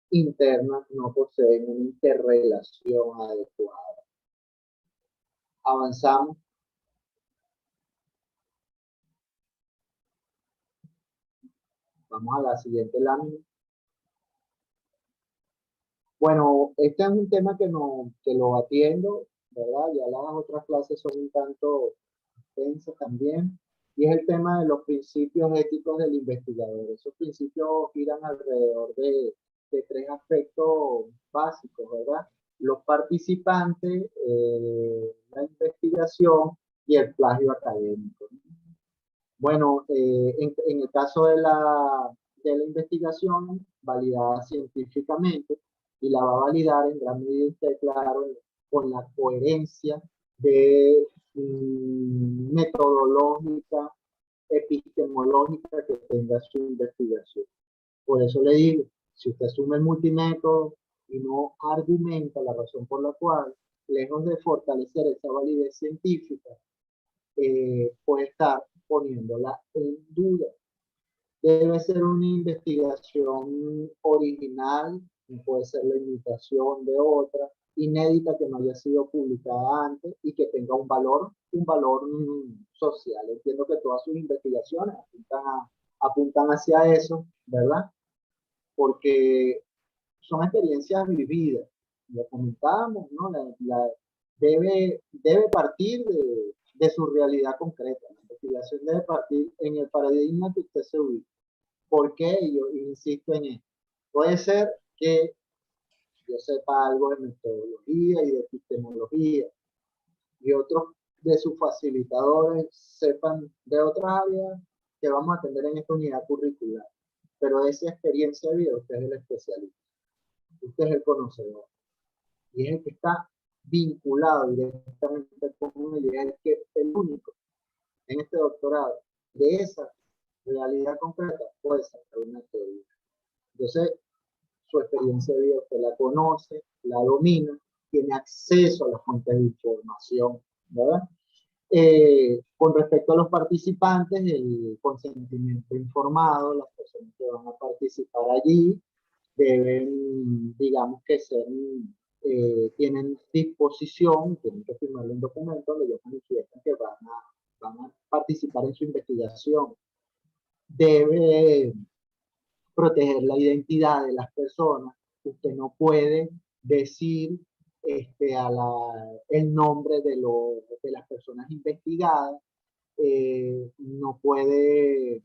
interna, no poseen una interrelación adecuada. Avanzamos. Vamos a la siguiente lámina. Bueno, este es un tema que lo atiendo, ¿verdad? Ya las otras clases son un tanto tensas también, y es el tema de los principios éticos del investigador. Esos principios giran alrededor de tres aspectos básicos, ¿verdad? Los participantes, la investigación y el plagio académico. Bueno, en el caso de la investigación validada científicamente, y la va a validar en gran medida usted, claro, con la coherencia de metodológica, epistemológica que tenga su investigación. Por eso le digo, si usted asume el multimétodo y no argumenta la razón por la cual, lejos de fortalecer esa validez científica, puede estar poniéndola en duda. Debe ser una investigación original, no puede ser la imitación de otra, inédita que no haya sido publicada antes y que tenga un valor social. Entiendo que todas sus investigaciones apuntan hacia eso, ¿verdad? Porque son experiencias vividas. Lo comentábamos, ¿no? Debe partir de su realidad concreta. La investigación debe partir en el paradigma que usted se ubica. ¿Por qué? Yo insisto en esto. Puede ser que yo sepa algo de metodología y de epistemología y otros de sus facilitadores sepan de otras áreas que vamos a atender en esta unidad curricular. Pero de esa experiencia de vida usted es el especialista. Usted es el conocedor. Y es el que está vinculado directamente con él, y es el que el único en este doctorado de esa realidad concreta puede sacar una teoría. Entonces, su experiencia de vida usted la conoce, la domina, tiene acceso a las fuentes de información, ¿verdad? Con respecto a los participantes, el consentimiento informado, las personas que van a participar allí deben, digamos que ser, tienen disposición, tienen que firmar un documento donde ellos manifiestan que van a participar en su investigación. Debe proteger la identidad de las personas. Usted no puede decir el nombre de las personas investigadas. No puede,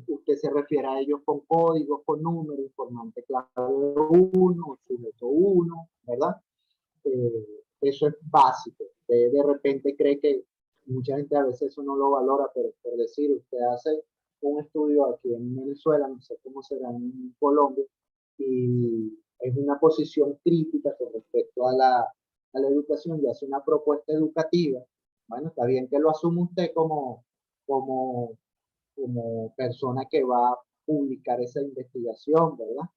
usted se refiere a ellos con códigos, con números, informante clave 1, sujeto 1, ¿verdad? Eso es básico. De repente cree que mucha gente a veces eso no lo valora, pero por decir, usted hace un estudio aquí en Venezuela, no sé cómo será en Colombia, y es una posición crítica con respecto a la educación y hace una propuesta educativa. Bueno, está bien que lo asume usted como persona que va a publicar esa investigación, ¿verdad?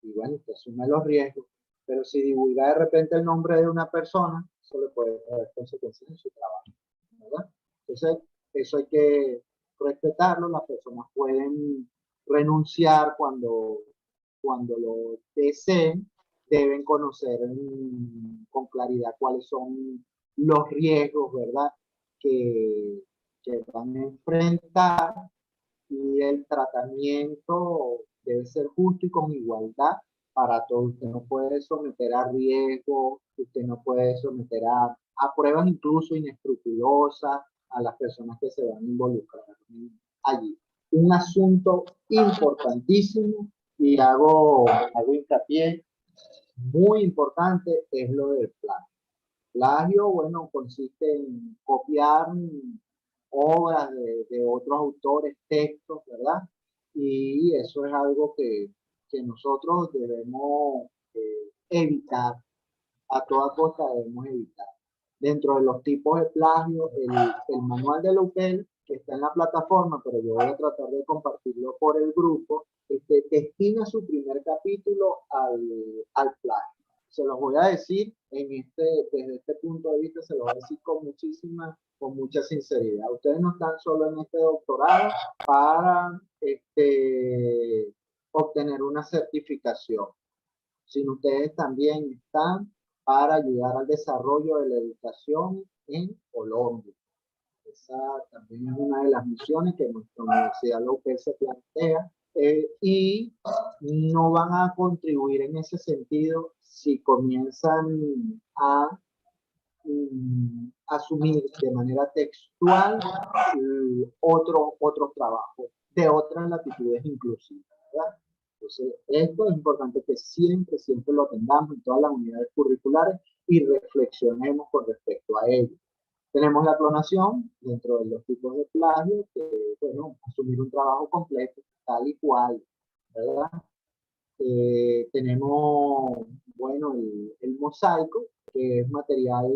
Y bueno, usted asume los riesgos, pero si divulga de repente el nombre de una persona, eso le puede traer consecuencias en su trabajo, ¿verdad? Entonces, eso hay que respetarlo. Las personas pueden renunciar cuando lo deseen, deben conocer con claridad cuáles son los riesgos, ¿verdad? Que van a enfrentar, y el tratamiento debe ser justo y con igualdad para todos. Usted no puede someter a riesgo, usted no puede someter a pruebas incluso inescrupulosas a las personas que se van a involucrar allí. Un asunto importantísimo, y hago hincapié, muy importante, es lo del plagio. Plagio, bueno, consiste en copiar obras de otros autores, textos, ¿verdad? Y eso es algo que nosotros debemos evitar, a toda costa debemos evitar. Dentro de los tipos de plagio, el manual de la UPEL, que está en la plataforma, pero yo voy a tratar de compartirlo por el grupo, destina su primer capítulo al plagio. Se los voy a decir desde este punto de vista, se los voy a decir con mucha sinceridad. Ustedes no están solo en este doctorado para obtener una certificación, sino ustedes también están para ayudar al desarrollo de la educación en Colombia. Esa también es una de las misiones que nuestra Universidad Local se plantea, y no van a contribuir en ese sentido si comienzan a asumir de manera textual otros trabajos de otras latitudes inclusivas, ¿verdad? Entonces, esto es importante que siempre lo tengamos en todas las unidades curriculares y reflexionemos con respecto a ello. Tenemos la clonación dentro de los tipos de plagio, que, bueno, asumir un trabajo completo, tal y cual, ¿verdad? Tenemos, bueno, el mosaico, que es material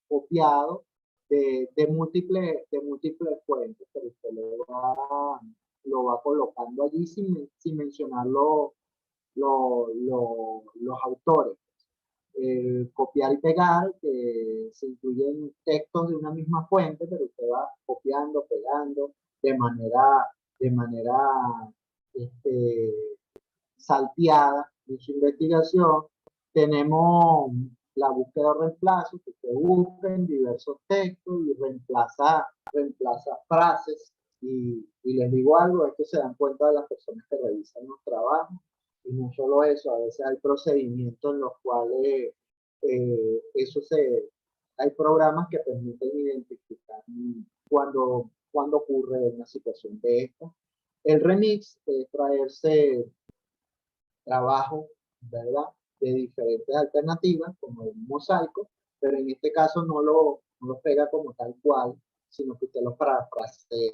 copiado de múltiples fuentes, pero usted lo va colocando allí sin mencionar los autores. Copiar y pegar, que se incluyen textos de una misma fuente, pero usted va copiando, pegando de manera este, salteada en su investigación. Tenemos la búsqueda o reemplazo, que se busca en diversos textos y reemplaza frases. Y les digo algo, es que se dan cuenta de las personas que revisan los trabajos. Y no solo eso, a veces hay procedimientos en los cuales hay programas que permiten identificar cuando ocurre una situación de esta. El remix es traerse trabajo, ¿verdad? De diferentes alternativas, como el mosaico, pero en este caso no lo pega como tal cual, sino que usted los parafrasea,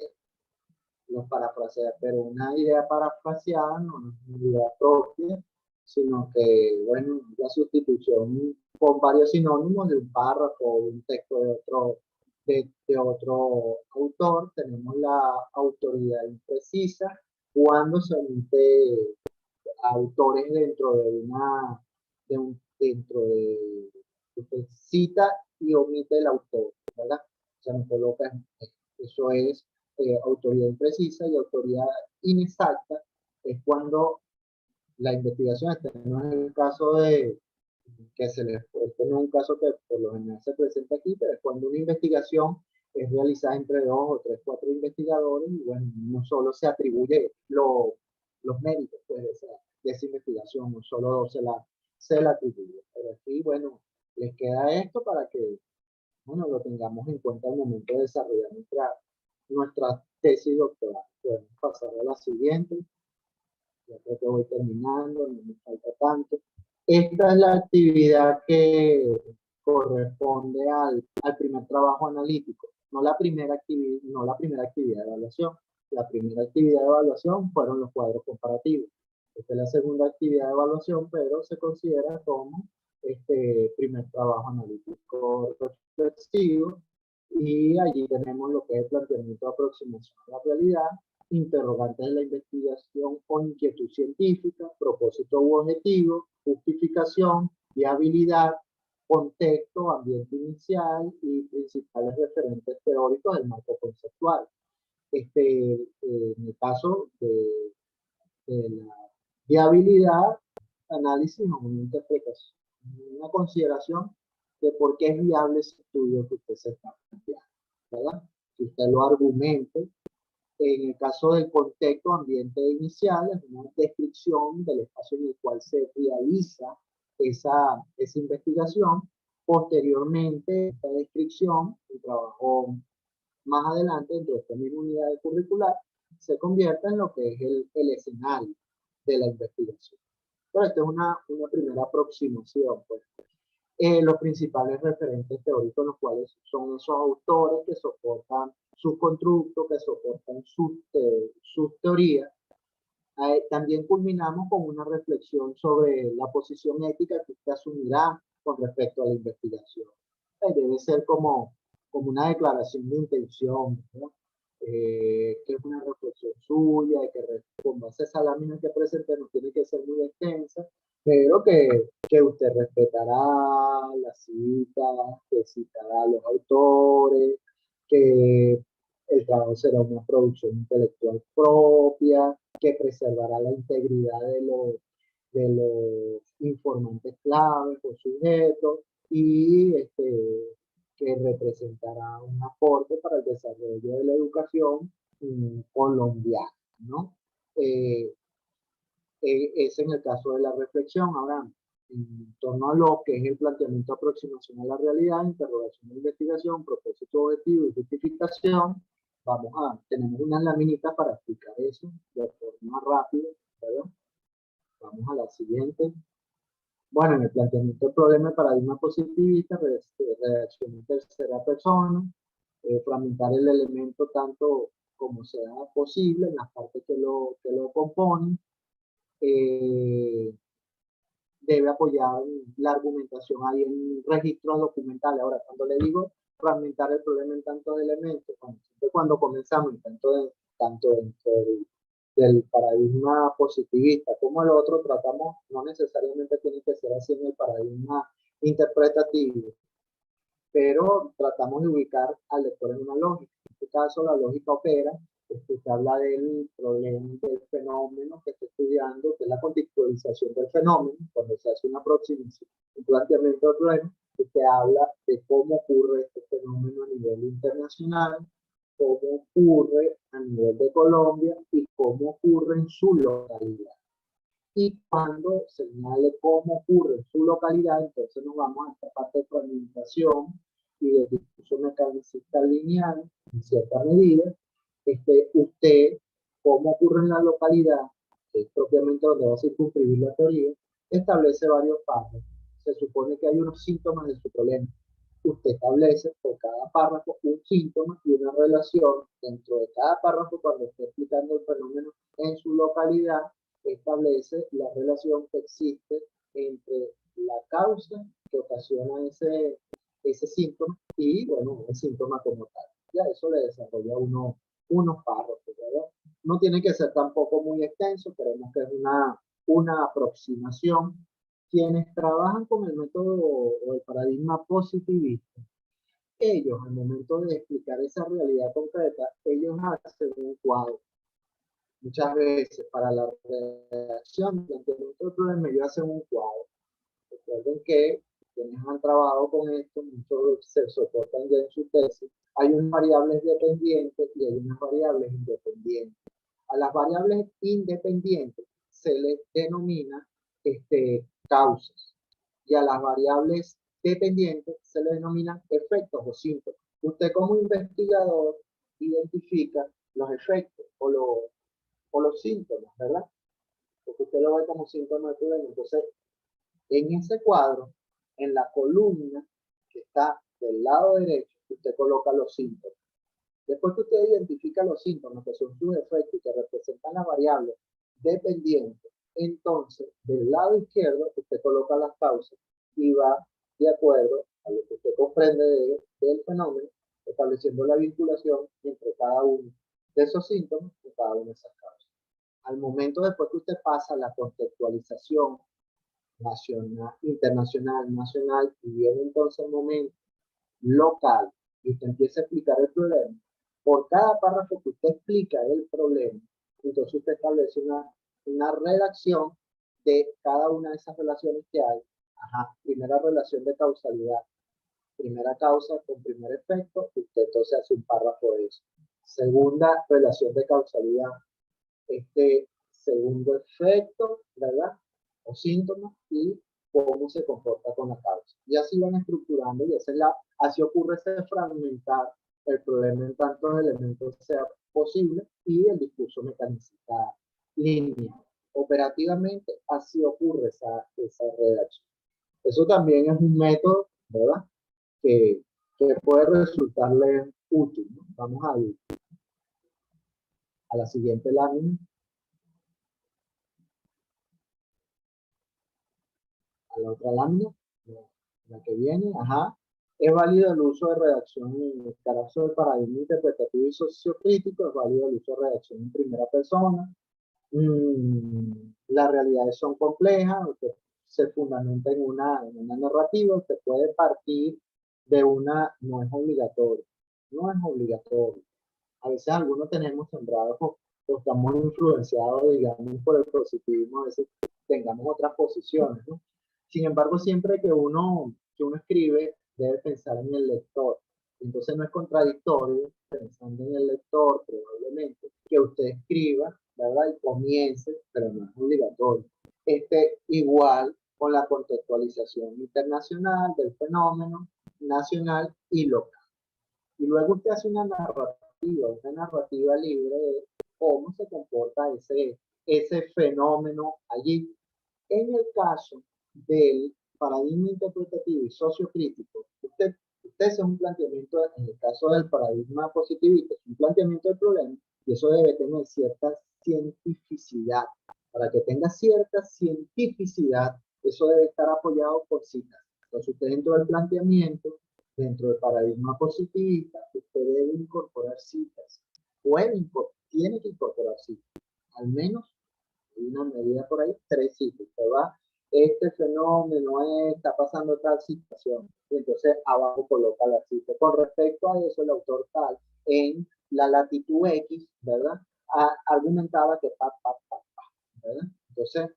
pero una idea parafraseada no es una idea propia, sino que, bueno, la sustitución con varios sinónimos de un párrafo o de un texto de otro autor. Tenemos la autoridad imprecisa cuando se omite autores usted cita y omite el autor, ¿verdad? O sea, no coloca, eso es autoridad imprecisa, y autoridad inexacta es cuando la investigación, este no es el caso de que este no es un caso que por lo general se presenta aquí, pero es cuando una investigación es realizada entre 2 o 3, 4 investigadores, y bueno, no solo se atribuye los méritos, pues, de esa investigación, no solo se la atribuye. Pero aquí, bueno, les queda esto para que, bueno, lo tengamos en cuenta al momento de desarrollar nuestra tesis doctoral. Podemos pasar a la siguiente. Ya creo que voy terminando, no me falta tanto. Esta es la actividad que corresponde al primer trabajo analítico, no la primera actividad de evaluación. La primera actividad de evaluación fueron los cuadros comparativos. Esta es la segunda actividad de evaluación, pero se considera como primer trabajo analítico reflexivo, y allí tenemos lo que es el planteamiento de aproximación a la realidad, interrogantes de la investigación o inquietud científica, propósito u objetivo, justificación, viabilidad, contexto, ambiente inicial y principales referentes teóricos del marco conceptual. En el caso de la viabilidad, análisis o una interpretación, una consideración de por qué es viable ese estudio que usted se está planteando, ¿verdad? Si usted lo argumente. En el caso del contexto ambiente inicial, es una descripción del espacio en el cual se realiza esa investigación. Posteriormente, esta descripción, el trabajo más adelante dentro de esta misma unidad curricular, se convierte en lo que es el escenario de la investigación. Pero esta es una primera aproximación, pues. Los principales referentes teóricos, los cuales son esos autores que soportan sus constructos, que soportan sus teorías. También culminamos con una reflexión sobre la posición ética que usted asumirá con respecto a la investigación. Debe ser como una declaración de intención, ¿no? Que es una reflexión suya, y que con base a esa lámina que presenté no tiene que ser muy extensa, pero que usted respetará la cita, que citará a los autores, que el trabajo será una producción intelectual propia, que preservará la integridad de los informantes claves o sujetos, y que representará un aporte para el desarrollo de la educación colombiana, ¿no? Es en el caso de la reflexión. Ahora, en torno a lo que es el planteamiento de aproximación a la realidad, interrogación de investigación, propósito objetivo y justificación. Tenemos unas laminitas para explicar eso de forma rápida, ¿verdad? Vamos a la siguiente. Bueno, en el planteamiento del problema de paradigma positivista, redacción en tercera persona, fragmentar el elemento tanto como sea posible en las partes que lo componen. Debe apoyar la argumentación ahí en registros documentales. Ahora, cuando le digo fragmentar el problema en tantos elementos, cuando comenzamos tanto dentro del paradigma positivista como el otro, tratamos, no necesariamente tiene que ser así en el paradigma interpretativo, pero tratamos de ubicar al lector en una lógica. En este caso, la lógica opera, se habla del problema del fenómeno que está estudiando, que es la contextualización del fenómeno, cuando se hace una aproximación, un planteamiento del problema, se habla de cómo ocurre este fenómeno a nivel internacional, cómo ocurre a nivel de Colombia y cómo ocurre en su localidad. Y cuando señale cómo ocurre en su localidad, entonces nos vamos a esta parte de fragmentación y de discurso mecanicista lineal, en cierta medida. Usted, cómo ocurre en la localidad, que es propiamente donde va a circunscribir la teoría, establece varios pasos. Se supone que hay unos síntomas de su problema. Usted establece por cada párrafo un síntoma y una relación dentro de cada párrafo cuando esté explicando el fenómeno en su localidad. Establece la relación que existe entre la causa que ocasiona ese síntoma y, bueno, el síntoma como tal. Ya eso le desarrolla unos párrafos, ¿verdad? No tiene que ser tampoco muy extenso, creemos que es una aproximación. Quienes trabajan con el método o el paradigma positivista, ellos al momento de explicar esa realidad concreta, ellos hacen un cuadro. Muchas veces para la redacción, planteamiento del problema, ellos hacen un cuadro. Recuerden que quienes han trabajado con esto, muchos se soportan ya en su tesis. Hay unas variables dependientes y hay unas variables independientes. A las variables independientes se les denomina causas y a las variables dependientes se les denominan efectos o síntomas. Usted como investigador identifica los efectos o los síntomas, ¿verdad? Porque usted lo ve como síntomas de problema. Entonces, en ese cuadro, en la columna que está del lado derecho, usted coloca los síntomas. Después que usted identifica los síntomas, que son sus efectos y que representan las variables dependientes, entonces del lado izquierdo usted coloca las causas y va de acuerdo a lo que usted comprende del fenómeno, estableciendo la vinculación entre cada uno de esos síntomas y cada una de esas causas. Al momento después que usted pasa la contextualización nacional, internacional, nacional, y viene entonces el momento local, y usted empieza a explicar el problema, por cada párrafo que usted explica el problema, entonces usted establece una redacción de cada una de esas relaciones que hay. Primera relación de causalidad, primera causa con primer efecto, usted entonces hace un párrafo de eso. Segunda relación de causalidad, segundo efecto, ¿verdad? O síntoma, y cómo se comporta con la causa. Y así van estructurando, y así ocurre ese fragmentar el problema en tantos elementos sea posible, y el discurso mecanicista lineal. Operativamente, así ocurre esa redacción. Eso también es un método, ¿verdad? Que puede resultarle útil, ¿no? Vamos a la siguiente lámina. A la otra lámina, la que viene, Es válido el uso de redacción en el caso del paradigma interpretativo y sociocrítico, es válido el uso de redacción en primera persona. Las realidades son complejas, usted se fundamenta en una narrativa, usted puede partir de una, no es obligatorio. A veces algunos tenemos sembrados o estamos influenciados, digamos, por el positivismo, a veces tengamos otras posiciones, ¿no? Sin embargo, siempre que uno escribe, debe pensar en el lector. Entonces no es contradictorio, pensando en el lector, probablemente, que usted escriba, ¿verdad? Y comience, pero no es obligatorio. Igual, con la contextualización internacional del fenómeno, nacional y local. Y luego usted hace una narrativa libre de cómo se comporta ese fenómeno allí. En el caso del paradigma interpretativo y sociocrítico, usted hace un planteamiento, en el caso del paradigma positivista, un planteamiento del problema, y eso debe tener cierta cientificidad. Para que tenga cierta cientificidad, eso debe estar apoyado por citas. Entonces usted dentro del planteamiento, dentro del paradigma positivista, usted debe incorporar citas. Tiene que incorporar citas. Al menos, hay una medida por ahí, 3 citas. Usted va, este fenómeno está pasando tal situación. Y entonces abajo coloca la cita. Con respecto a eso, el autor tal, en la latitud X, ¿verdad? Argumentaba que ¿verdad? Entonces,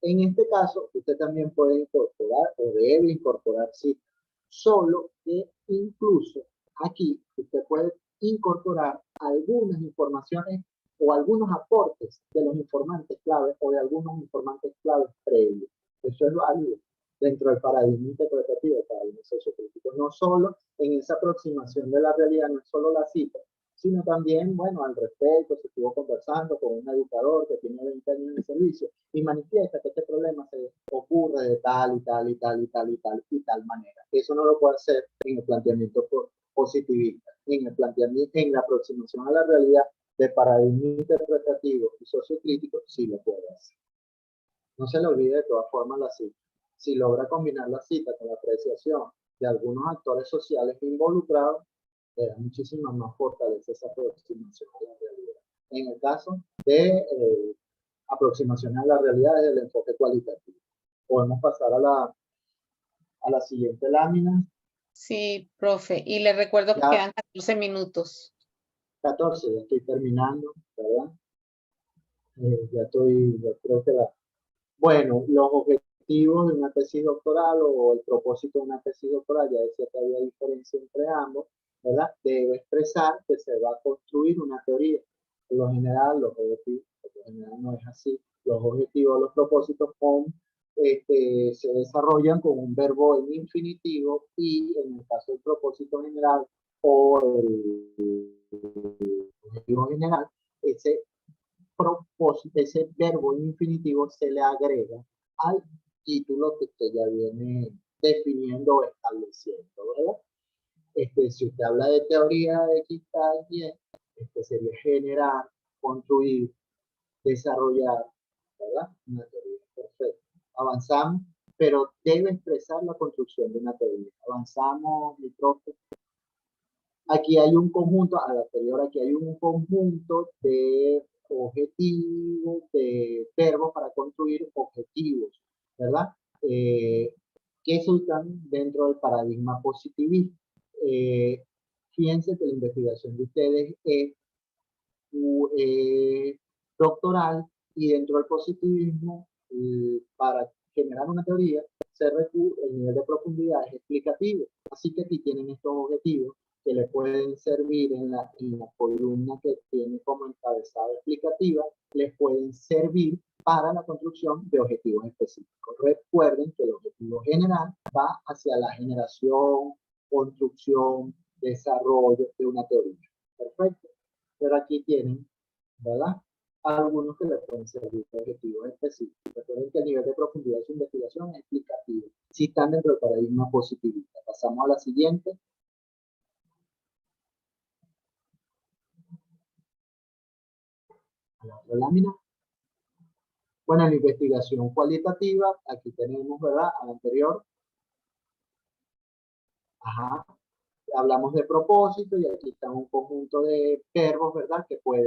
en este caso, usted también puede incorporar o debe incorporar citas. Solo que incluso aquí usted puede incorporar algunas informaciones o algunos aportes de los informantes claves o de algunos informantes claves previos. Eso es válido dentro del paradigma interpretativo, del paradigma sociocrítico. No solo en esa aproximación de la realidad, no es solo la cita, sino también, bueno, al respecto, se estuvo conversando con un educador que tiene 20 años de servicio y manifiesta que este problema se ocurre de tal y tal y tal y tal y tal y tal manera. Eso no lo puede hacer en el planteamiento positivista, en el planteamiento, en la aproximación a la realidad de paradigma interpretativo y sociocrítico, sí lo puede hacer. No se le olvide de todas formas la cita. Si logra combinar la cita con la apreciación de algunos actores sociales involucrados, le da muchísima más fortaleza esa aproximación a la realidad. En el caso de aproximación a la realidad desde el enfoque cualitativo. Podemos pasar a la siguiente lámina. Sí, profe. Y le recuerdo que quedan 14 minutos. 14, ya estoy terminando, ¿verdad? Ya creo que Bueno, los objetivos de una tesis doctoral o el propósito de una tesis doctoral, ya decía que había diferencia entre ambos, ¿verdad? Debe expresar que se va a construir una teoría. Por lo general, los objetivos, por lo general no es así. Los objetivos, los propósitos se desarrollan con un verbo en infinitivo y en el caso del propósito general o el objetivo general, ese verbo en infinitivo se le agrega al título que usted ya viene definiendo o estableciendo, ¿verdad? Si usted habla de teoría de X tal y sería generar, construir, desarrollar, ¿verdad? Una teoría. Perfecto. Avanzamos, pero debe expresar la construcción de una teoría. Avanzamos, mi profe. Aquí hay un conjunto, a la anterior, aquí hay un conjunto de objetivos, de verbos para construir objetivos, ¿verdad? Que están dentro del paradigma positivista. Fíjense que la investigación de ustedes es doctoral y dentro del positivismo, para generar una teoría, el nivel de profundidad es explicativo. Así que aquí tienen estos objetivos que le pueden servir en la columna que tiene como encabezado explicativa, les pueden servir para la construcción de objetivos específicos. Recuerden que el objetivo general va hacia la generación, construcción, desarrollo de una teoría. Perfecto. Pero aquí tienen, ¿verdad? Algunos que le pueden servir de objetivos específicos. Recuerden que el nivel de profundidad de su investigación es explicativo. Si están dentro del paradigma positivista. Pasamos a la siguiente. A la otra lámina. Bueno, la investigación cualitativa, aquí tenemos, ¿verdad? A la anterior. Ajá. Hablamos de propósito y aquí está un conjunto de verbos, ¿verdad? Que pues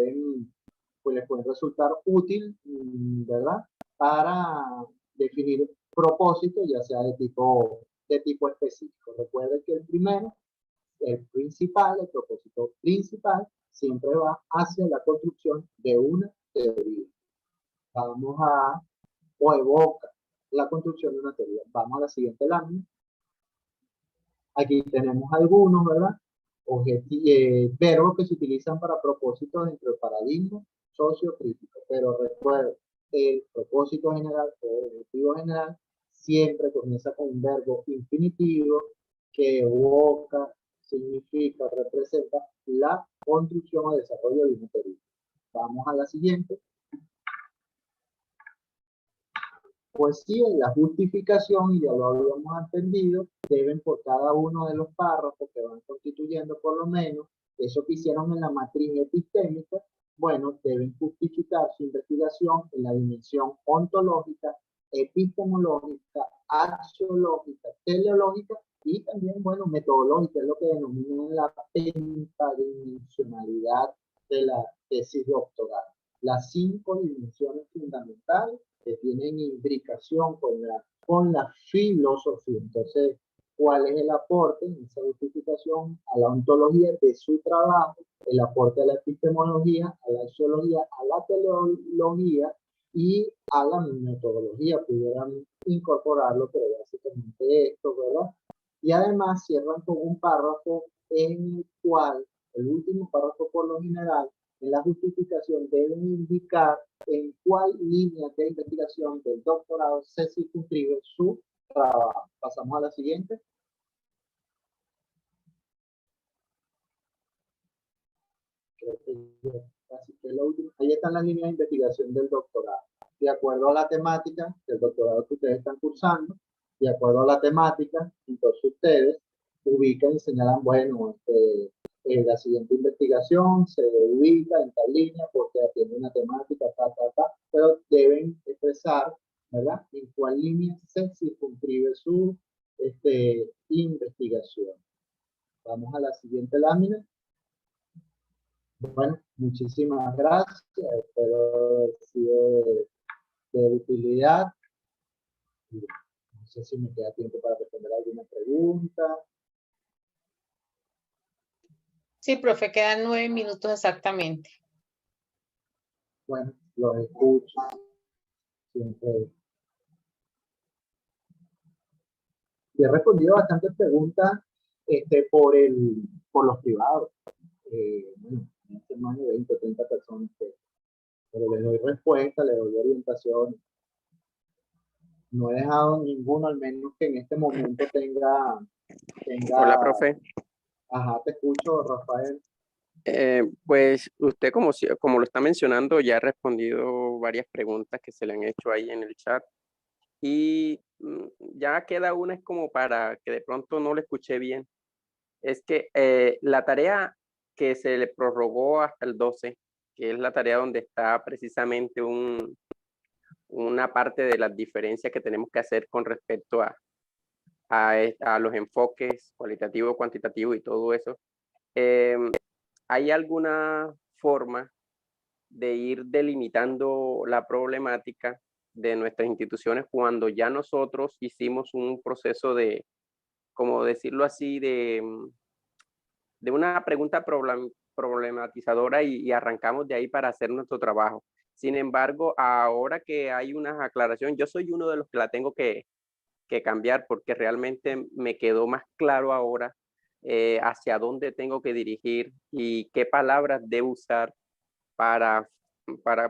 les pueden resultar útil, ¿verdad? Para definir propósito, ya sea de tipo específico. Recuerden que el primero, el propósito principal, siempre va hacia la construcción de una teoría. O evoca la construcción de una teoría. Vamos a la siguiente lámina. Aquí tenemos algunos, ¿verdad? Verbos que se utilizan para propósitos dentro del paradigma sociocrítico. Pero recuerden, el propósito general o el objetivo general siempre comienza con un verbo infinitivo que evoca, significa, representa la construcción o desarrollo de una teoría. Vamos a la siguiente. Pues sí, en la justificación, y ya lo habíamos entendido, deben por cada uno de los párrafos que van constituyendo por lo menos eso que hicieron en la matriz epistémica, bueno, deben justificar su investigación en la dimensión ontológica, epistemológica, axiológica, teleológica y también, bueno, metodológica, es lo que denominan la pentadimensionalidad de la tesis doctoral. Las 5 dimensiones fundamentales que tienen imbricación con la filosofía. Entonces, ¿cuál es el aporte en esa justificación a la ontología de su trabajo? El aporte a la epistemología, a la axiología, a la teleología y a la metodología. Pudieran incorporarlo, pero básicamente esto, ¿verdad? Y además cierran con un párrafo en el cual, el último párrafo por lo general, en la justificación deben indicar en cuál línea de investigación del doctorado se circunscribe su trabajo. Pasamos a la siguiente. Creo que casi que es la última. Ahí están las líneas de investigación del doctorado. De acuerdo a la temática del doctorado que ustedes están cursando, de acuerdo a la temática, entonces ustedes ubican y señalan, bueno, la siguiente investigación se ubica en tal línea porque atiende una temática, pero deben expresar, ¿verdad?, en cuál línea se circunscribe su investigación. Vamos a la siguiente lámina. Bueno, muchísimas gracias. Espero haber sido de utilidad. No sé si me queda tiempo para responder alguna pregunta. Sí, profe, quedan 9 minutos exactamente. Bueno, los escucho. Siempre. Y he respondido bastantes preguntas por los privados. Bueno, más de 20 o 30 personas, pero les doy respuesta, les doy orientación. No he dejado ninguno, al menos que en este momento tenga... Hola, profe. Ajá, te escucho, Rafael. Pues usted, como lo está mencionando, ya ha respondido varias preguntas que se le han hecho ahí en el chat. Y ya queda una, es como para que de pronto no lo escuché bien. Es que la tarea que se le prorrogó hasta el 12, que es la tarea donde está precisamente una parte de las diferencias que tenemos que hacer con respecto a los enfoques cualitativo, cuantitativo y todo eso. ¿Hay alguna forma de ir delimitando la problemática de nuestras instituciones cuando ya nosotros hicimos un proceso de, como decirlo así, de una pregunta problematizadora y arrancamos de ahí para hacer nuestro trabajo? Sin embargo, ahora que hay una aclaración, yo soy uno de los que la tengo que cambiar porque realmente me quedó más claro ahora hacia dónde tengo que dirigir y qué palabras debo usar para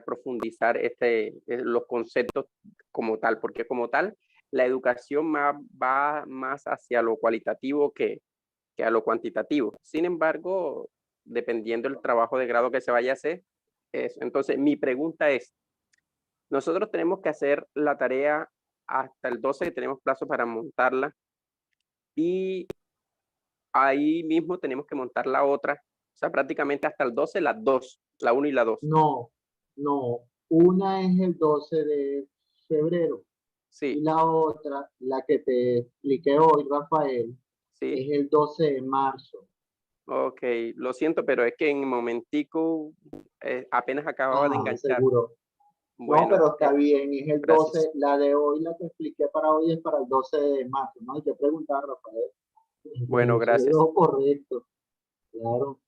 profundizar los conceptos como tal, porque como tal, la educación va más hacia lo cualitativo que a lo cuantitativo. Sin embargo, dependiendo del trabajo de grado que se vaya a hacer, eso. Entonces, mi pregunta es, nosotros tenemos que hacer la tarea hasta el 12, tenemos plazo para montarla, y ahí mismo tenemos que montar la otra, o sea, prácticamente hasta el 12, las dos, la 1 y la 2. No, una es el 12 de febrero. Sí. Y la otra, la que te expliqué hoy, Rafael, Sí. Es el 12 de marzo. Ok, lo siento, pero es que en un momentico apenas acababa de enganchar. Seguro. Bueno, no, pero está bien, es el gracias. 12, la de hoy, la que expliqué para hoy es para el 12 de marzo, ¿no? Hay que preguntar, Rafael. Bueno, gracias. Lo correcto, claro.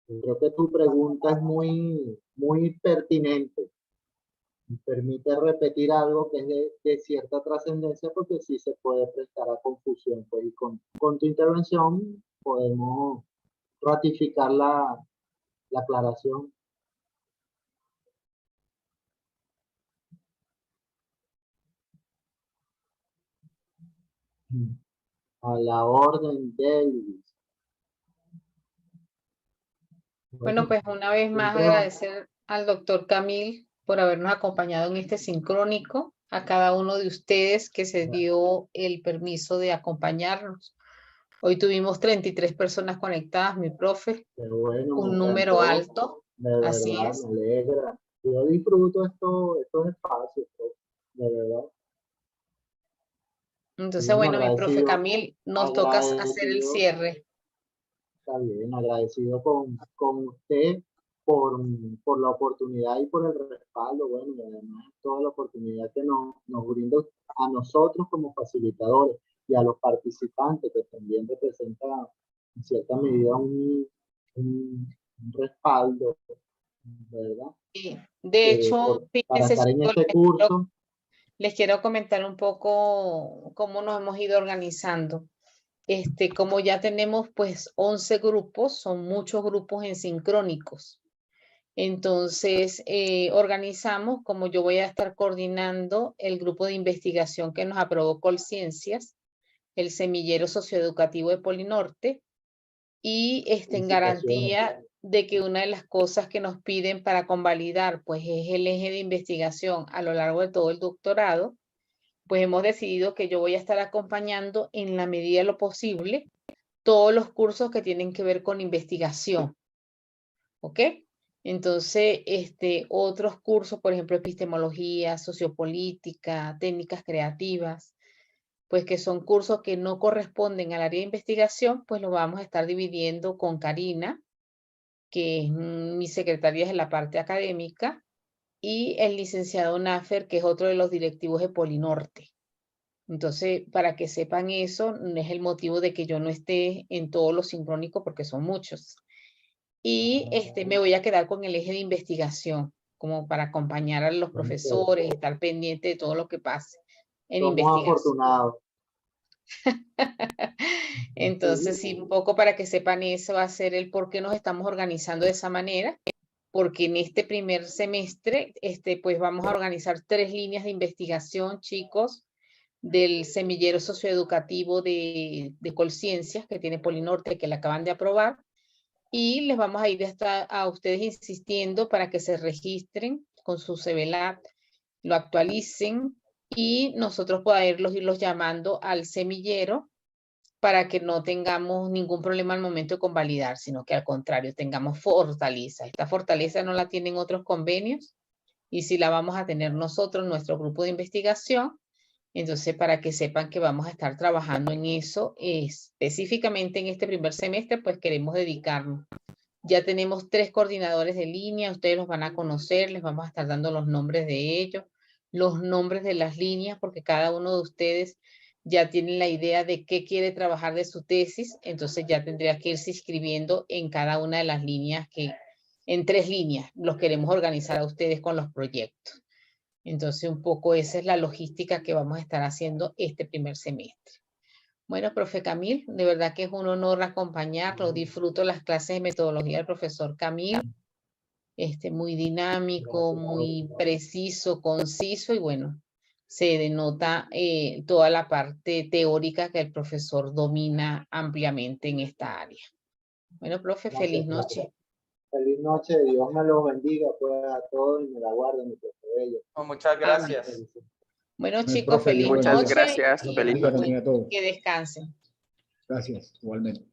Creo que tu pregunta es muy pertinente. Me permite repetir algo que es de cierta trascendencia porque sí se puede prestar a confusión. Pues, y con tu intervención podemos ratificar la aclaración. A la orden del... Bueno, pues una vez más siempre agradecer al doctor Camil por habernos acompañado en este sincrónico, a cada uno de ustedes que se dio el permiso de acompañarnos. Hoy tuvimos 33 personas conectadas, mi profe, qué bueno, me un número encantó, alto, de así verdad, es. me alegra. Yo disfruto estos espacios, profe, de verdad. Y Entonces, bueno, bueno, mi profe Camil, nos toca hacer el agradecido, cierre. está bien, agradecido con usted por la oportunidad y por el respaldo, bueno, y además toda la oportunidad que nos brinda a nosotros como facilitadores y a los participantes que también representan en cierta medida un respaldo, ¿verdad? Y, de hecho, Para fíjense, estar en chicos, este curso. les quiero comentar un poco cómo nos hemos ido organizando. Como ya tenemos pues 11 grupos, son muchos grupos en sincrónicos. Entonces, organizamos, como yo voy a estar coordinando el grupo de investigación que nos aprobó Colciencias, el semillero socioeducativo de Polinorte, y en Felicitaciones. garantía de que una de las cosas que nos piden para convalidar pues es el eje de investigación a lo largo de todo el doctorado, pues hemos decidido que yo voy a estar acompañando en la medida de lo posible todos los cursos que tienen que ver con investigación, ¿ok? Entonces, otros cursos, por ejemplo, epistemología, sociopolítica, técnicas creativas, pues que son cursos que no corresponden al área de investigación, pues los vamos a estar dividiendo con Karina, que es mi secretaria de la parte académica, y el licenciado Nafer, que es otro de los directivos de Polinorte. Entonces, para que sepan eso, no es el motivo de que yo no esté en todos los sincrónicos, porque son muchos. Y me voy a quedar con el eje de investigación, como para acompañar a los profesores, estar pendiente de todo lo que pase en Somos investigación. afortunados. Entonces, sí, un poco para que sepan eso va a ser el por qué nos estamos organizando de esa manera, porque en este primer semestre, pues vamos a organizar 3 líneas de investigación, chicos, del semillero socioeducativo de Colciencias, que tiene Polinorte, que la acaban de aprobar, y les vamos a ir a ustedes insistiendo para que se registren con su CVLAT, lo actualicen, y nosotros podamos irlos llamando al semillero para que no tengamos ningún problema al momento de convalidar, sino que al contrario, tengamos fortaleza. Esta fortaleza no la tienen otros convenios, y si la vamos a tener nosotros, nuestro grupo de investigación. Entonces, para que sepan que vamos a estar trabajando en eso, específicamente en este primer semestre, pues queremos dedicarnos. Ya tenemos 3 coordinadores de línea, ustedes los van a conocer, les vamos a estar dando los nombres de ellos, los nombres de las líneas, porque cada uno de ustedes ya tiene la idea de qué quiere trabajar de su tesis, entonces ya tendría que irse inscribiendo en cada una de las líneas en 3 líneas, los queremos organizar a ustedes con los proyectos. Entonces, un poco esa es la logística que vamos a estar haciendo este primer semestre. Bueno, profe Camil, de verdad que es un honor acompañarlo. Disfruto las clases de metodología del profesor Camil. Muy dinámico, muy preciso, conciso, y bueno, se denota toda la parte teórica que el profesor domina ampliamente en esta área. Bueno, profe, feliz noche. Feliz noche, Dios me los bendiga pues a todos y me la guarde mi profe bello. Muchas gracias. Bueno, chicos, profe, feliz Muchas noche gracias. y Feliz noche. que descansen. Gracias, igualmente.